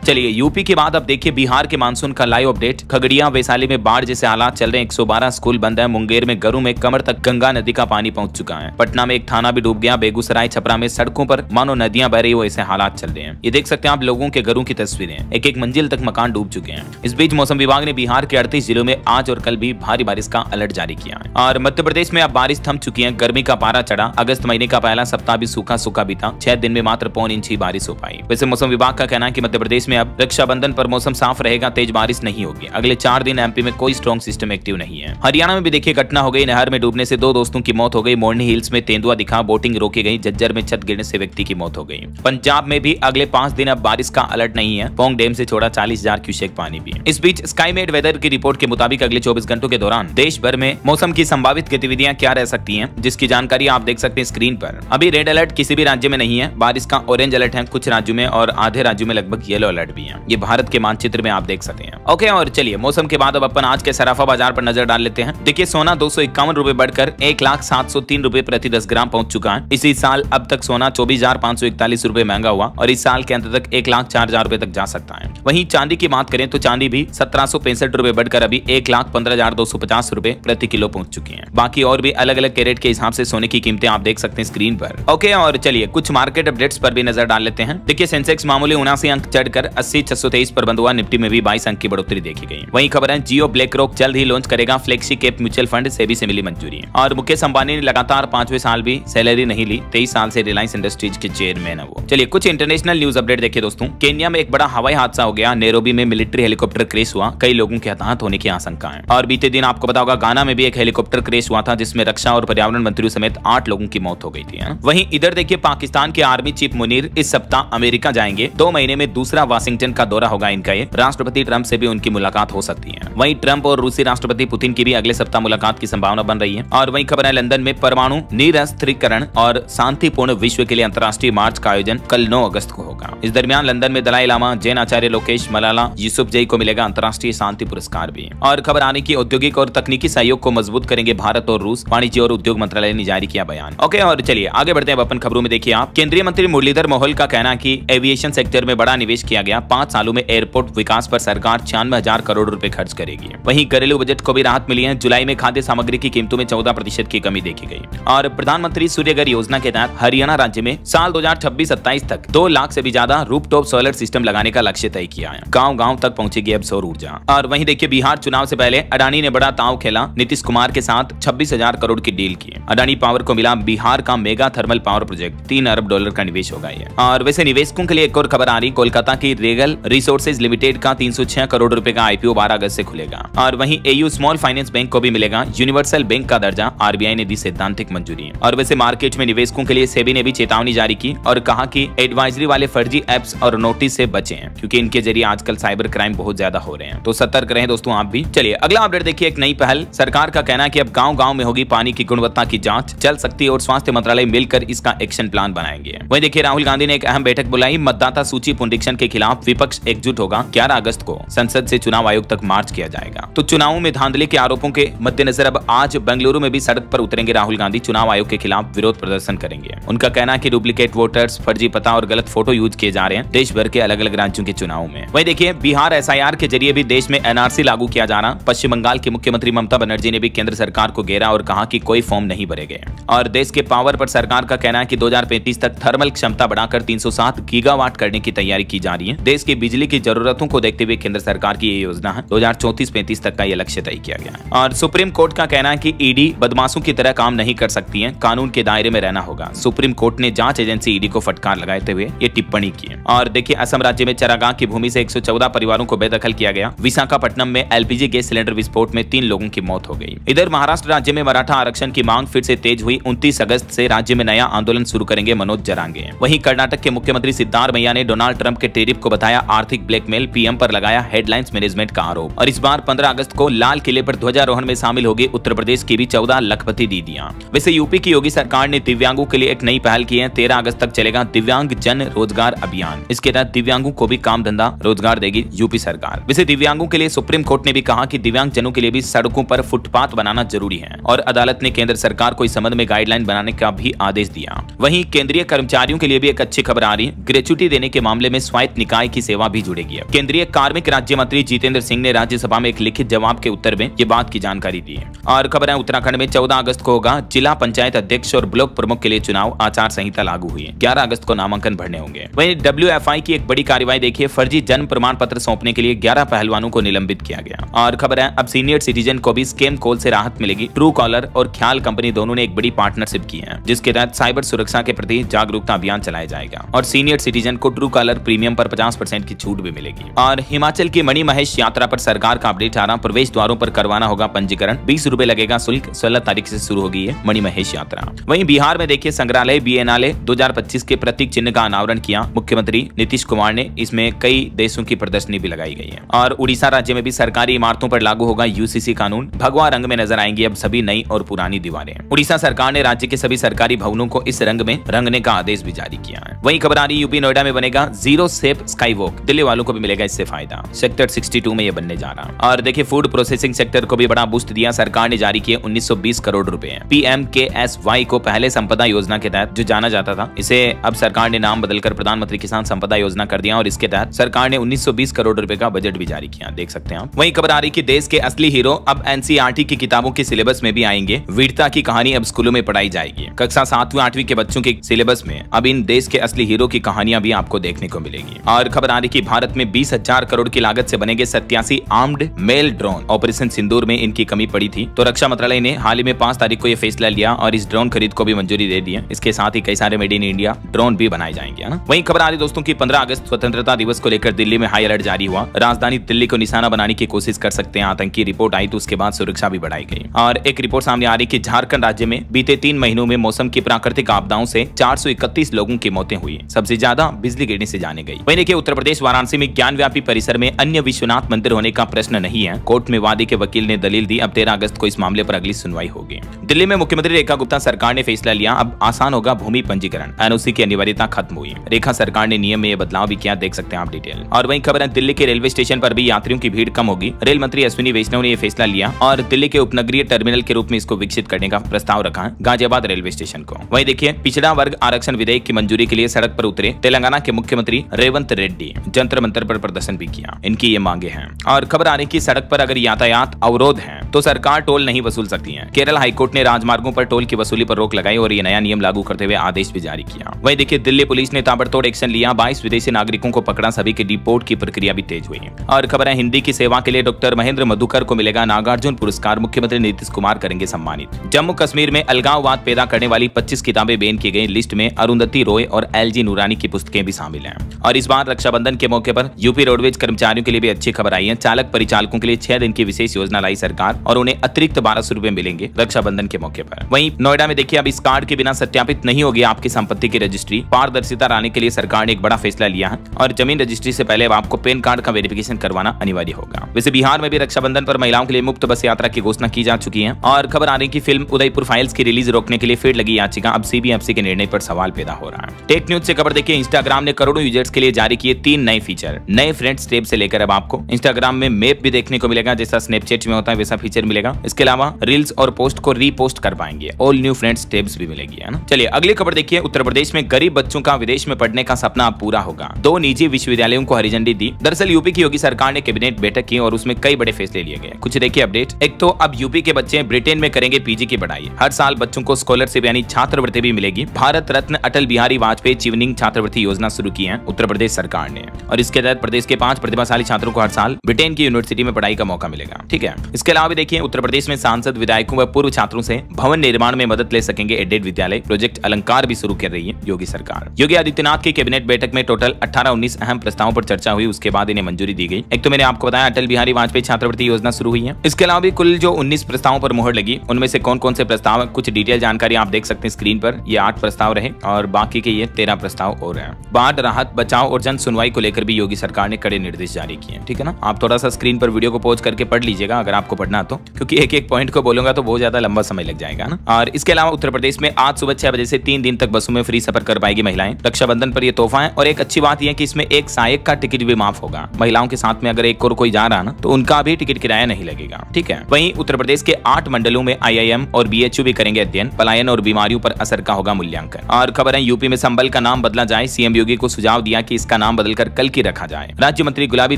चलिए यूपी के बाद अब देखिए बिहार के मानसून का लाइव अपडेट। खगड़िया वैशाली में बाढ़ जैसे हालात चल रहे हैं, 112 स्कूल बंद है। मुंगेर में गरू में कमर तक गंगा नदी का पानी पहुंच चुका है। पटना में एक थाना भी डूब गया। बेगूसराय छपरा में सड़कों पर मानो नदियां बह रही हो ऐसे हालात चल रहे हैं। ये देख सकते हैं आप लोगों के घरों की तस्वीरें, एक एक मंजिल तक मकान डूब चुके हैं। इस बीच मौसम विभाग ने बिहार के 38 जिलों में आज और कल भी भारी बारिश का अलर्ट जारी किया है। और मध्य प्रदेश में अब बारिश थम चुकी है, गर्मी का पारा चढ़ा। अगस्त महीने का पहला सप्ताह भी सूखा सूखा बीता। 6 दिन में मात्र 0.25 इंच ही बारिश हो पाई। वैसे मौसम विभाग का कहना है कि मध्य प्रदेश में अब रक्षाबंधन पर मौसम साफ रहेगा, तेज बारिश नहीं होगी। अगले 4 दिन एमपी में कोई स्ट्रॉन्ग सिस्टम एक्टिव नहीं है। हरियाणा में भी देखिए घटना हो गई, नहर में डूबने से 2 दोस्तों की मौत हो गई। मोरनी हिल्स में तेंदुआ दिखा, बोटिंग रोकी गई। झज्जर में छत गिरने से व्यक्ति की मौत हो गई। पंजाब में भी अगले 5 दिन अब बारिश का अलर्ट नहीं है। पोंग डैम से छोड़ा 40,000 क्यूसेक पानी भी। इस बीच स्काईमेट वेदर की रिपोर्ट के मुताबिक अगले 24 घंटों के दौरान देश भर में मौसम की संभावित गतिविधियां क्या रह सकती हैं, जिसकी जानकारी आप देख सकते हैं स्क्रीन पर। अभी रेड अलर्ट किसी भी राज्य में नहीं है, बारिश का ऑरेंज अलर्ट है कुछ राज्यों में और आधे राज्यों में लगभग येलो अलर्ट भी है। ये भारत के मानचित्र में आप देख सकते हैं। ओके, और चलिए मौसम के बाद अब अपन आज के सराफा बाजार पर नजर डाल लेते हैं। देखिए सोना 251 रुपए बढ़कर 1,0703 रुपए प्रति 10 ग्राम पहुंच चुका है। इसी साल अब तक सोना 24,541 रुपए महंगा हुआ और इस साल के अंत तक 1,04,000 रुपए तक जा सकता है। वहीं चांदी की बात करें तो चांदी भी 1765 रुपए बढ़कर अभी 1,15,250 रुपए प्रति किलो पहुंच चुकी है। बाकी और भी अलग अलग कैरेट के हिसाब से सोने की कीमतें आप देख सकते हैं स्क्रीन पर। ओके, और चलिए कुछ मार्केट अपडेट्स पर भी नजर डाल लेते हैं। देखिए सेंसेक्स मामूली 79 अंक चढ़कर 80,623 पर बंद हुआ। निफ्टी में भी 22 अंक की बढ़ोतरी देखी गई। वहीं खबर है जियो ब्लैक रॉक जल्द ही लॉन्च करेगा flexi cap mutual fund, SEBI से मिली मंजूरी। और मुकेश अंबानी ने लगातार 5वें साल भी सैलरी नहीं ली। 23 साल से रिलायंस इंडस्ट्रीज के चेयरमैन है वो। चलिए कुछ इंटरनेशनल न्यूज अपडेट देखिए दोस्तों। केन्या में एक बड़ा हवाई हादसा हो गया। नैरोबी में मिलिट्री हेलीकॉप्टर क्रैश हुआ, कई लोगों के हताहत होने की आशंका है। और बीते दिन आपको पता होगा गाना में भी एक हेलीकॉप्टर क्रैश हुआ था, जिसमें रक्षा और पर्यावरण मंत्रियों समेत 8 लोगों की मौत हो गई थी। वहीं इधर देखिए पाकिस्तान के आर्मी चीफ मुनीर इस सप्ताह अमेरिका जाएंगे। 2 महीने में दूसरा वाशिंगटन का दौरा होगा इनका। ये राष्ट्रपति ट्रंप से भी उनकी मुलाकात हो सकती है। वहीं ट्रंप और रूसी राष्ट्रपति पुतिन की भी अगले सप्ताह मुलाकात की संभावना बन रही है। और वहीं खबर है लंदन में परमाणु निरस्त्रीकरण और शांतिपूर्ण विश्व के लिए अंतर्राष्ट्रीय मार्च का आयोजन कल 9 अगस्त को होगा। इस दरमियान लंदन में दलाई लामा, जैन आचार्य लोकेश, मलाला यूसुफजई को मिलेगा अंतर्राष्ट्रीय शांति पुरस्कार भी। और खबर आने की औद्योगिक और तकनीकी सहयोग को मजबूत करेंगे भारत और रूस, वाणिज्य और उद्योग मंत्रालय ने जारी किया बयान। ओके, और चलिए आगे बढ़ते हैं अपन खबरों में। देखिए आप केंद्रीय मंत्री मुरलीधर मोहोल का कहना है कि एविएशन सेक्टर में बड़ा निवेश किया गया। 5 सालों में एयरपोर्ट विकास पर सरकार 96,000 करोड़ रुपए खर्च करेगी। वहीं घरेलू बजट को भी राहत मिली है। जुलाई में खाद्य सामग्री की कीमतों में 14% की कमी देखी गई। और प्रधानमंत्री सूर्यघर योजना के तहत हरियाणा राज्य में साल 2026-27 तक 2 लाख से भी ज्यादा रूफटॉप सोलर सिस्टम लगाने का लक्ष्य तय किया है। गांव-गांव तक पहुंचेगी अब सौर ऊर्जा। और वहीं देखिए बिहार चुनाव से पहले अडानी ने बड़ा ताव खेला। नीतीश कुमार के साथ 26,000 करोड़ की डील की। अडानी पावर को मिला बिहार का मेगा थर्मल पावर प्रोजेक्ट। 3 अरब डॉलर का निवेश होगा ये। और वैसे निवेशकों के लिए एक और खबर आ रही, कोलकाता की रेगल रिसोर्सेज लिमिटेड का 306 करोड़ रुपए का आईपीओ 12 अगस्त से खुलेगा। और वहीं एयू स्मॉल फाइनेंस बैंक को भी मिलेगा यूनिवर्सल बैंक का दर्जा। आरबीआई ने दी सैद्धांतिक मंजूरी। और वैसे मार्केट में निवेशकों के लिए सेबी ने भी चेतावनी जारी की और कहा कि एडवाइजरी वाले फर्जी एप्स और नोटिस से बचें, क्योंकि इनके जरिए आजकल साइबर क्राइम बहुत ज्यादा हो रहे हैं, तो सतर्क रहें दोस्तों आप भी। चलिए अगला अपडेट देखिए। एक नई पहल, सरकार का कहना है कि अब गांव-गांव में होगी पानी की गुणवत्ता की जांच। जल शक्ति और स्वास्थ्य मंत्रालय मिलकर इसका एक्शन प्लान बनाएंगे। वहीं देखिए राहुल गांधी ने एक अहम बैठक बुलाई। मतदाता सूची पुनरीक्षण के खिलाफ विपक्ष एकजुट होगा। 11 अगस्त को संसद से चुनाव आयोग तक मार्च किया जाएगा। तो चुनावों में धांधली के आरोपों के मद्देनजर अब आज बेंगलुरु में भी सड़क पर उतरेंगे राहुल गांधी। चुनाव आयोग के खिलाफ विरोध प्रदर्शन करेंगे। उनका कहना है कि डुप्लीकेट वोटर्स, फर्जी पता और गलत फोटो यूज किए जा रहे हैं देश भर के अलग अलग राज्यों के चुनाव में। वहीं देखिए बिहार एसआईआर के जरिए भी देश में एनआरसी लागू किया जा रहा। पश्चिम बंगाल की मुख्यमंत्री ममता बनर्जी ने भी केंद्र सरकार को घेरा और कहा कि कोई फॉर्म नहीं भरे गए। और देश के पावर पर सरकार का कहना है कि 2035 तक थर्मल क्षमता बढ़ाकर 307 गीगावाट करने की तैयारी की जा रही है। देश की बिजली की जरूरतों को देखते हुए केंद्र सरकार की ये योजना है। 2034-35 तक का ये लक्ष्य तय किया गया है। और सुप्रीम कोर्ट का कहना है कि ईडी बदमाशों की तरह काम नहीं कर सकती है, कानून के दायरे में रहना होगा। सुप्रीम कोर्ट ने जांच एजेंसी ईडी को फटकार लगाते हुए ये टिप्पणी की है। और देखिए असम राज्य में चरागाह की भूमि से 114 परिवारों को बेदखल किया गया। विशाखापट्टनम में एलपीजी गैस सिलेंडर विस्फोट में 3 लोगों की मौत हो गई। इधर महाराष्ट्र राज्य में मराठा आरक्षण की मांग फिर से तेज हुई। 29 अगस्त से राज्य में नया आंदोलन शुरू करेंगे मनोज जरांगे। वहीं कर्नाटक के मुख्यमंत्री सिद्धारमैया ने डोनाल्ड ट्रंप के टेरिफ को बताया आर्थिक ब्लैकमेल। पीएम पर लगाया हेडलाइंस मैनेजमेंट का आरोप। और इस बार 15 अगस्त को लाल किले पर ध्वजारोहण में शामिल होगी उत्तर प्रदेश की भी 14 लखपति दीदियां। वैसे यूपी की योगी सरकार ने दिव्यांगों के लिए एक नई पहल की है। 13 अगस्त तक चलेगा दिव्यांग जन रोजगार अभियान। इसके तहत दिव्यांगों को भी काम धंधा रोजगार देगी यूपी सरकार। वैसे दिव्यांगों के लिए सुप्रीम कोर्ट ने भी कहा कि दिव्यांग जनों के लिए भी सड़कों पर फुटपाथ बनाना जरूरी है। और अदालत ने केंद्र केंद्र सरकार को इस संबंध में गाइडलाइन बनाने का भी आदेश दिया। वहीं केंद्रीय कर्मचारियों के लिए भी एक अच्छी खबर आ रही है। ग्रेच्युटी देने के मामले में स्वायत्त निकाय की सेवा भी जुड़ेगी। केंद्रीय कार्मिक राज्य मंत्री जितेंद्र सिंह ने राज्यसभा में एक लिखित जवाब के उत्तर में ये बात की जानकारी दी है। और खबर है उत्तराखंड में 14 अगस्त को होगा जिला पंचायत अध्यक्ष और ब्लॉक प्रमुख के लिए चुनाव। आचार संहिता लागू हुई है। 11 अगस्त को नामांकन भरने होंगे। वहीं WFI की एक बड़ी कार्रवाई देखिए, फर्जी जन्म प्रमाण पत्र सौंपने के लिए 11 पहलवानों को निलंबित किया गया। और खबर है अब सीनियर सिटीजन को भी स्कैम कॉल से राहत मिलेगी। ट्रू कॉलर और ख्याल कंपनी दोनों ने एक बड़ी पार्टनरशिप की है, जिसके तहत साइबर सुरक्षा के प्रति जागरूकता अभियान चलाया जाएगा और सीनियर सिटीजन को ट्रू कॉलर प्रीमियम पर 50% की छूट भी मिलेगी। और हिमाचल की मणि महेश यात्रा पर सरकार का अपडेट आ रहा। प्रवेश द्वारों पर करवाना होगा पंजीकरण। 20 रुपए लगेगा शुल्क। 16 तारीख से शुरू होगी है मणि महेश यात्रा। वहीं बिहार में देखिए संग्रहालय बिएनाले 2025 के प्रतीक चिन्ह का अनावरण किया मुख्यमंत्री नीतीश कुमार ने। इसमें कई देशों की प्रदर्शनी भी लगाई गई है। और उड़ीसा राज्य में भी सरकारी इमारतों पर लागू होगा UCC कानून। भगवा रंग में नजर आएंगी अब सभी नई और पुरानी दीवारें। उड़ीसा सरकार ने राज्य के सभी सरकारी भवनों को इस रंग में रंगने का आदेश भी जारी किया है। वहीं खबर आ रही यूपी नोएडा में बनेगा zero safe sky walk. Delhi वालों को भी मिलेगा इससे फायदा। सेक्टर 62 में यह बनने जा रहा। और देखिए फूड प्रोसेसिंग सेक्टर को भी बड़ा बूस्ट दिया। सरकार ने जारी किए 1920 करोड़ रुपए। PMKSY को पहले संपदा योजना के तहत जो जाना जाता था, इसे अब सरकार ने नाम बदलकर प्रधानमंत्री किसान संपदा योजना कर दिया और इसके तहत सरकार ने 1920 करोड़ रुपए का बजट भी जारी किया। देख सकते हैं आप। वहीं खबर आ रही कि देश के असली हीरो अब NCERT की किताबों के सिलेबस में भी आएंगे। वीरता की कहानी अब स्कूलों में पढ़ाई जाएगी। कक्षा 7वीं 8वीं के बच्चों के सिलेबस में अब इन देश के असली हीरो की कहानियां भी आपको देखने को मिलेगी। और खबर आ रही कि भारत में 20,000 करोड़ की लागत से बनेंगे 87 आर्म्ड मेल ड्रोन। ऑपरेशन सिंदूर में इनकी कमी पड़ी थी, तो रक्षा मंत्रालय ने हाल ही में 5 तारीख को यह फैसला लिया और इस ड्रोन खरीद को भी मंजूरी दे दी है। इसके साथ ही कई सारे मेड इन इंडिया ड्रोन भी बनाए जाएंगे, है ना। वहीं खबर आ रही दोस्तों की 15 अगस्त स्वतंत्रता दिवस को लेकर दिल्ली में हाई अलर्ट जारी हुआ। राजधानी दिल्ली को निशाना बनाने की कोशिश कर सकते हैं आतंकी। रिपोर्ट आई तो उसके बाद सुरक्षा भी बढ़ाई गई। और एक रिपोर्ट सामने आ रही कि झारखंड राज्य में बीते 3 महीनों में मौसम की प्राकृतिक आपदाओं से 431 लोगों की मौतें हुई। सबसे ज्यादा बिजली गिरने से जाने गई। वहीं देखिए उत्तर प्रदेश वाराणसी में ज्ञानव्यापी परिसर में अन्य विश्वनाथ मंदिर होने का प्रश्न नहीं है। कोर्ट में वादी के वकील ने दलील दी। अब 13 अगस्त को इस मामले पर अगली सुनवाई होगी। दिल्ली में मुख्यमंत्री रेखा गुप्ता सरकार ने फैसला लिया। अब आसान होगा भूमि पंजीकरण। NOC की अनिवार्यता खत्म हुई। रेखा सरकार ने नियम में यह बदलाव भी किया। देख सकते हैं आप डिटेल। और वहीं खबर है दिल्ली के रेलवे स्टेशन पर भी यात्रियों की भीड़ कम होगी। रेल मंत्री अश्विनी वैष्णव ने यह फैसला लिया और दिल्ली के उपनगरीय टर्मिनल के रूप में इसको विकसित करने का प्रस्ताव रखा है गाजियाबाद रेलवे स्टेशन को। वहीं देखिए पिछड़ा वर्ग आरक्षण विधेयक की मंजूरी के लिए सड़क पर उतरे तेलंगाना के मुख्यमंत्री रेवंत रेड्डी। जंतर मंतर पर प्रदर्शन भी किया। इनकी ये मांगे हैं। और खबर आ रही कि सड़क पर अगर यातायात अवरोध है तो सरकार टोल नहीं वसूल सकती है। केरल हाईकोर्ट ने राजमार्गों पर टोल की वसूली पर रोक लगाई और ये नया नियम लागू करते हुए आदेश भी जारी किया। वहीं देखिए दिल्ली पुलिस ने ताबड़तोड़ एक्शन लिया। 22 विदेशी नागरिकों को पकड़ा। सभी की डिपोर्ट की प्रक्रिया भी तेज हुई। और खबर है हिंदी की सेवा के लिए डॉक्टर महेंद्र मधुकर को मिलेगा नागार्जुन पुरस्कार। मुख्यमंत्री नीतीश कुमार करेंगे सम्मानित। जम्मू कश्मीर में अलगाववाद पैदा करने वाली 25 किताबें बैन की गई। लिस्ट में अरुंधति रॉय और LG नूरानी की पुस्तकें भी शामिल हैं। और इस बार रक्षाबंधन के मौके पर यूपी रोडवेज कर्मचारियों के लिए भी अच्छी खबर आई है। चालक परिचालकों के लिए 6 दिन की विशेष योजना लाई सरकार और उन्हें अतिरिक्त 1200 रुपए मिलेंगे रक्षाबंधन के मौके पर। वहीं नोएडा में देखिए अब इस कार्ड के बिना सत्यापित नहीं होगी आपकी संपत्ति की रजिस्ट्री। पारदर्शिता लाने के लिए सरकार ने एक बड़ा फैसला लिया है और जमीन रजिस्ट्री से पहले आपको पैन कार्ड का वेरिफिकेशन करवाना अनिवार्य होगा। वैसे बिहार में भी रक्षाबंधन पर महिलाओं के लिए मुफ्त बस यात्रा की घोषणा की जा चुकी है। और खबर आ रही कि फिल्म उदयपुर फाइल्स की रिलीज रोकने के लिए फिर लगी याचिका। अब CBFC के निर्णय पर सवाल पैदा हो रहा है। टेक न्यूज से खबर देखिए इंस्टाग्राम ने करोड़ों यूजर्स के लिए जारी किए 3 नए फीचर। नए फ्रेंड्स टैब से लेकर अब आपको इंस्टाग्राम में मैप भी देखने को मिलेगा। जैसा स्नैपचैट में होता है वैसा फीचर मिलेगा। इसके अलावा रील्स और पोस्ट को रीपोस्ट कर पाएंगे। ऑल न्यू फ्रेंड्स टैब्स भी मिलेगी, है ना। चलिए अगली खबर देखिए उत्तर प्रदेश में गरीब बच्चों का विदेश में पढ़ने का सपना अब पूरा होगा। 2 निजी विश्वविद्यालयों को हरी झंडी दी। दरअसल यूपी की योगी सरकार ने कैबिनेट बैठक की और उसमें कई बड़े फैसले लिए गए। कुछ देखिए अपडेट। एक तो अब यूपी के बच्चे ब्रिटेन में करेंगे PG की पढ़ाई। हर साल बच्चों को स्कॉलरशिप यानी छात्रवृत्ति भी मिलेगी। भारत रत्न अटल बिहारी वाजपेयी चिवनिंग छात्रवृत्ति योजना शुरू की है उत्तर प्रदेश सरकार ने और इसके तहत प्रदेश के 5 प्रतिभाशाली छात्रों को हर साल ब्रिटेन की यूनिवर्सिटी में पढ़ाई का मौका मिलेगा। ठीक है। इसके अलावा भी देखिए उत्तर प्रदेश में सांसद विधायकों व पूर्व छात्रों से भवन निर्माण में मदद ले सकेंगे एडेड विद्यालय। प्रोजेक्ट अलंकार भी शुरू कर रही है योगी सरकार। योगी आदित्यनाथ की कैबिनेट बैठक में टोटल 18-19 अहम प्रस्तावों पर चर्चा हुई। उसके बाद इन्हें मंजूरी दी गई। एक तो मैंने आपको बताया अटल बिहारी वाजपेयी छात्रवृत्ति योजना शुरू हुई है। इसके अलावा भी कुल जो 19 प्रस्तावों पर मुहर लगी उनमें से कौन कौन से प्रस्ताव, कुछ डिटेल जानकारी आप देख सकते हैं स्क्रीन पर। ये 8 प्रस्ताव रहे और बाकी के ये 13 प्रस्ताव और हैं। बाढ़ राहत बचाव और जन सुनवाई को लेकर भी योगी सरकार ने कड़े निर्देश जारी किए। ठीक है ना। आप थोड़ा सा स्क्रीन पर वीडियो को पॉज करके पढ़ लीजिएगा अगर आपको पढ़ना तो, क्योंकि एक पॉइंट को बोलूंगा तो बहुत ज्यादा लंबा समय लग जाएगा ना। और इसके अलावा उत्तर प्रदेश में आज सुबह 6 बजे से 3 दिन तक बसों में फ्री सफर कर पाएगी महिलाएं। रक्षाबंधन पर यह तोहफा है और एक अच्छी बात यह कि इसमें एक सहायक का टिकट भी माफ होगा। महिलाओं के साथ में अगर एक और कोई जा रहा ना तो उनका भी टिकट किराया नहीं लगेगा। ठीक है। वहीं उत्तर प्रदेश के 8 मंडलों में IIM एमजीएम और बीएचयू भी करेंगे अध्ययन। पलायन और बीमारियों पर असर का होगा मूल्यांकन। और खबर है यूपी में संबल का नाम बदला जाए, सीएम योगी को सुझाव दिया कि इसका नाम बदलकर कल्कि रखा जाए। राज्य मंत्री गुलाबी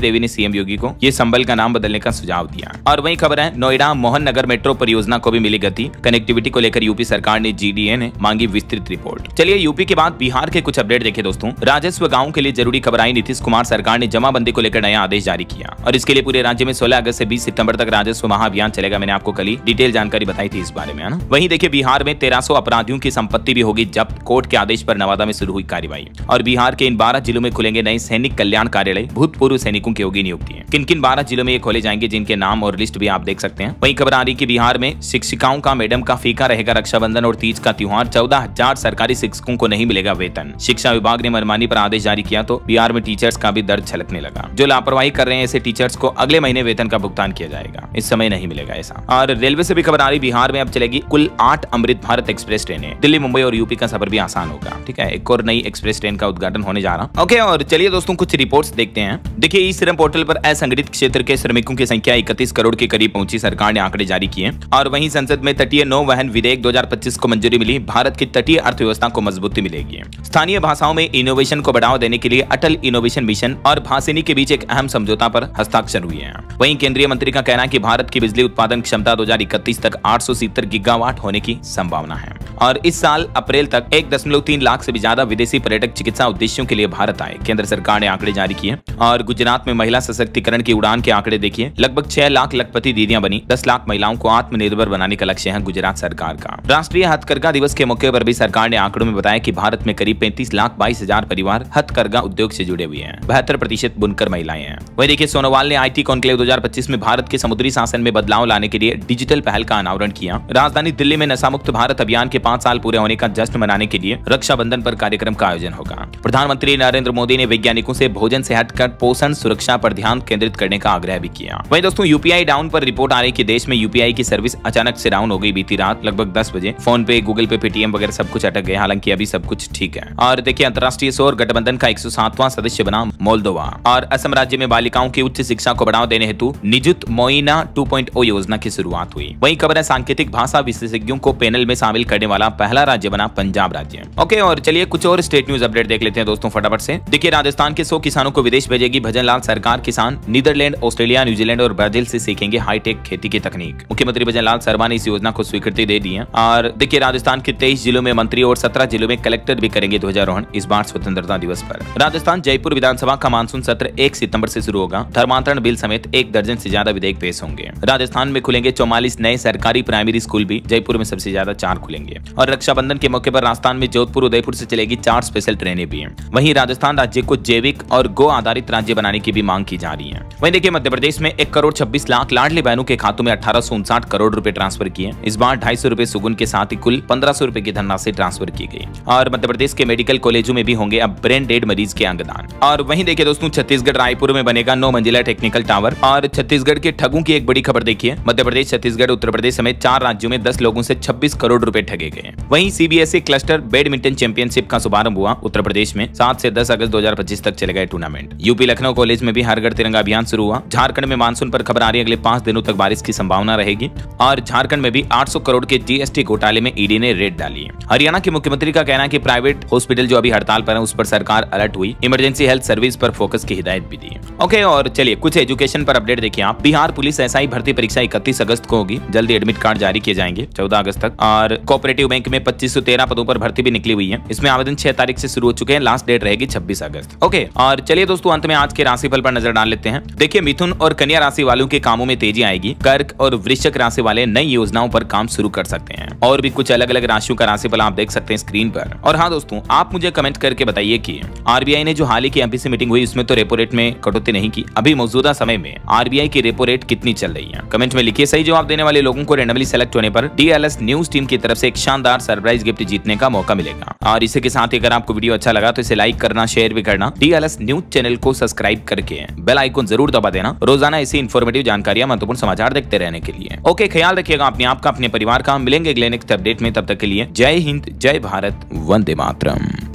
देवी ने सीएम योगी को ये संबल का नाम बदलने का सुझाव दिया। और वही खबर है नोएडा मोहन नगर मेट्रो परियोजना को भी मिली गति। कनेक्टिविटी को लेकर यूपी सरकार ने जीडीए ने मांगी विस्तृत रिपोर्ट। चलिए यूपी के बाद बिहार के कुछ अपडेट देखें दोस्तों। राजस्व गांव के लिए जरूरी खबर आई। नीतीश कुमार सरकार ने जमाबंदी को लेकर नया आदेश जारी किया और इसके लिए पूरे राज्य में 16 अगस्त से 20 सितंबर तक राजस्व महाअभियान चलेगा। मैंने आपको कल ही डिटेल जानकारी बताई थी इस बारे में, है ना। वहीं देखिए बिहार में 1300 अपराधियों की संपत्ति भी होगी जब्त। कोर्ट के आदेश पर नवादा में शुरू हुई कार्रवाई। और बिहार के इन 12 जिलों में खुलेंगे नए सैनिक कल्याण कार्यालय। भूतपूर्व सैनिकों की होगी नियुक्ति। किन किन 12 जिलों में ये खोले जाएंगे, जिनके नाम और लिस्ट भी आप देख सकते हैं। वही खबर आ रही कि बिहार में शिक्षिकाओं का मैडम का फीका रहेगा। रक्षाबंधन और तीज का त्योहार। 14,000 सरकारी शिक्षकों को नहीं मिलेगा वेतन। शिक्षा विभाग ने मनमानी पर आदेश जारी किया तो बिहार में टीचर्स का भी दर्द छलकने लगा। जो लापरवाही कर रहे हैं ऐसे टीचर्स को अगले महीने वेतन का भुगतान किया जाएगा, इस समय नहीं मिलेगा ऐसा। और रेलवे से भी खबर आ रही बिहार में अब चलेगी कुल 8 अमृत भारत एक्सप्रेस ट्रेनें। दिल्ली, मुंबई और यूपी का सफर भी आसान होगा। ठीक है, एक और नई एक्सप्रेस ट्रेन का उद्घाटन होने जा रहा। ओके, और चलिए दोस्तों कुछ रिपोर्ट्स देखते हैं। देखिए ई श्रम पोर्टल पर असंगठित क्षेत्र के श्रमिकों की संख्या 31 करोड़ के करीब पहुंची। सरकार ने आंकड़े जारी किए। और वहीं संसद में तटीय नौ वहन विधेयक 2025 को मंजूरी मिली। भारत की तटीय अर्थव्यवस्था को मजबूती मिलेगी। स्थानीय भाषाओं में इनोवेशन को बढ़ावा देने के लिए अटल इनोवेशन मिशन और भासिनी के बीच एक अहम समझौता पर हस्ताक्षर हुए हैं। वहीं केंद्रीय मंत्री का कहना है कि भारत की बिजली उत्पादन क्षमता 2031 तक 870 गीगावाट होने की संभावना है। और इस साल अप्रैल तक 1.3 लाख से भी ज्यादा विदेशी पर्यटक चिकित्सा उद्देश्यों के लिए भारत आए। केंद्र सरकार ने आंकड़े जारी किए। और गुजरात में महिला सशक्तिकरण की उड़ान के आंकड़े देखिए। लगभग 6 लाख लखपति दीदियां बनी। 10 लाख महिलाओं को आत्मनिर्भर बनाने का लक्ष्य है गुजरात सरकार का। राष्ट्रीय हथकरघा दिवस के मौके पर भी सरकार ने आंकड़ों में बताया कि भारत में करीब 35,22,000 परिवार हथकरघा उद्योग से जुड़े हुए हैं। 72% बुनकर महिलाएं हैं। वही देखिए सोनोवाल ने IT कॉन्क्लेव 2025 में भारत के समुद्री शासन में बदलाव लाने के लिए डिजिटल पहल का अनावरण किया। राजधानी दिल्ली में नशा मुक्त भारत अभियान के 5 साल पूरे होने का जश्न मनाने के लिए रक्षाबंधन पर कार्यक्रम का आयोजन होगा। प्रधानमंत्री नरेंद्र मोदी ने वैज्ञानिकों से भोजन से हटकर पोषण सुरक्षा पर ध्यान केंद्रित करने का आग्रह भी किया। वहीं दोस्तों UPI डाउन पर रिपोर्ट आ रही कि देश में UPI की सर्विस अचानक से डाउन हो गई बीती रात लगभग 10 बजे। फोन पे, गूगल पे, पेटीएम वगैरह सब कुछ अटक गया। हालांकि अभी सब कुछ ठीक है। और देखिए अंतर्राष्ट्रीय सौर गठबंधन का 107वां सदस्य बना मोल्दोवा। और असम राज्य में बालिकाओं की उच्च शिक्षा को बढ़ावा देने हेतु निजुत मोइना 2.0 योजना की शुरुआत हुई। वहीं खबर है सांकेतिक भाषा विशेषज्ञों को पैनल में शामिल करने वाला पहला राज्य बना पंजाब राज्य। ओके, और चलिए कुछ और स्टेट न्यूज अपडेट देख लेते हैं दोस्तों फटाफट से। देखिए राजस्थान के 100 किसानों को विदेश भेजेगी भजनलाल सरकार। किसान नीदरलैंड, ऑस्ट्रेलिया, न्यूजीलैंड और ब्राजील से सीखेंगे हाईटेक खेती की तकनीक। मुख्यमंत्री भजनलाल शर्मा ने इस योजना को स्वीकृति दे दी है। और देखिए राजस्थान के 23 जिलों में मंत्री और 17 जिलों में कलेक्टर भी करेंगे ध्वजारोहण इस बार स्वतंत्रता दिवस पर। राजस्थान जयपुर विधानसभा का मानसून सत्र 1 सितंबर से शुरू होगा। धर्मांतरण बिल समेत 1 दर्जन से ज्यादा विधेयक पेश होंगे। राजस्थान में खुलेंगे 44 नए सरकारी प्राइमरी स्कूल भी। जयपुर में सबसे ज्यादा 4 खुलेंगे। और रक्षाबंधन के मौके पर राजस्थान में जोधपुर, उदयपुर से चलेगी 4 स्पेशल ट्रेनें भी हैं। वहीं राजस्थान राज्य को जैविक और गो आधारित राज्य बनाने की भी मांग की जा रही है। वहीं देखिए मध्य प्रदेश में 1 करोड़ 26 लाख लाडली बहनों के खातों में 1859 करोड़ रुपए ट्रांसफर किए। इस बार 250 रुपए सुगुन के साथ ही कुल 1500 रुपए की धनराशि ट्रांसफर की गई। और मध्य प्रदेश के मेडिकल कॉलेजों में भी होंगे अब ब्रेन डेड मरीज के अंगदान। और वहीं देखिए दोस्तों छत्तीसगढ़ रायपुर में बनेगा 9 मंजिला टेक्निकल टावर। और छत्तीसगढ़ के ठगों की एक बड़ी खबर देखिए। मध्य प्रदेश, छत्तीसगढ़, उत्तर प्रदेश समेत 4 राज्यों में 10 लोगों से 26 करोड़ रुपए ठगे गए। वहीं CBSE क्लस्टर बैडमिंटन चैंपियनशिप का शुभारंभ हुआ। उत्तर प्रदेश में 7 से 10 अगस्त 2025 तक चलेगा टूर्नामेंट। यूपी लखनऊ कॉलेज में भी हर घर तिरंगा अभियान शुरू हुआ। झारखंड में मानसून पर खबर आ रही है अगले 5 दिनों तक बारिश की संभावना रहेगी। और झारखंड में भी 800 करोड़ के GST घोटाले में ईडी ने रेड डाली है। हरियाणा के मुख्यमंत्री का कहना है कि प्राइवेट हॉस्पिटल जो अभी हड़ताल पर है उस पर सरकार अलर्ट हुई। इमरजेंसी हेल्थ सर्विस पर फोकस की हिदायत भी दी। ओके, और चलिए कुछ एजुकेशन पर अपडेट देखिए आप। बिहार पुलिस SI भर्ती परीक्षा 31 अगस्त को होगी। जल्दी एडमिट कार्ड जारी किए जाएंगे 14 अगस्त तक। और कोऑपरेटिव बैंक में 2513 पदों पर भर्ती भी निकली हुई है। इसमें आवेदन 6 तारीख से शुरू हो चुके हैं। लास्ट डेट रहेगी 26 अगस्त। ओके, और चलिए दोस्तों अंत में आज के राशिफल पर नजर डाल लेते हैं। देखिए मिथुन और कन्या राशि वालों के कामों में तेजी आएगी। कर्क और वृश्चिक राशि वाले नई योजनाओं पर काम शुरू कर सकते हैं। और भी कुछ अलग अलग राशियों का राशिफल आप देख सकते हैं स्क्रीन पर। और हाँ दोस्तों, आप मुझे कमेंट करके बताइए कि RBI ने जो हाल ही की MPC मीटिंग हुई उसमें तो रेपो रेट में कटौती नहीं की। अभी मौजूदा समय में RBI की रेपो रेट कितनी चल रही है? कमेंट में लिखिए। सही जवाब देने वाले लोगों को रैंडमली सेलेक्ट होने पर DLS न्यूज टीम की तरफ से एक शानदार सरप्राइज गिफ्ट जीतने का मौका मिलेगा। और इसी के साथ ही अगर आपको वीडियो अच्छा लगा तो इसे लाइक करना, शेयर भी करना। DLS न्यूज चैनल को सब्सक्राइब करके बेल आइकन जरूर दबा देना रोजाना ऐसी इन्फॉर्मेटिव जानकारियां, महत्वपूर्ण समाचार देखते रहने के लिए। ओके, ख्याल रखिएगा अपने आप का, अपने परिवार का। मिलेंगे अगले नेक्स्ट अपडेट में। तब तक के लिए जय हिंद, जय भारत, वंदे मातरम।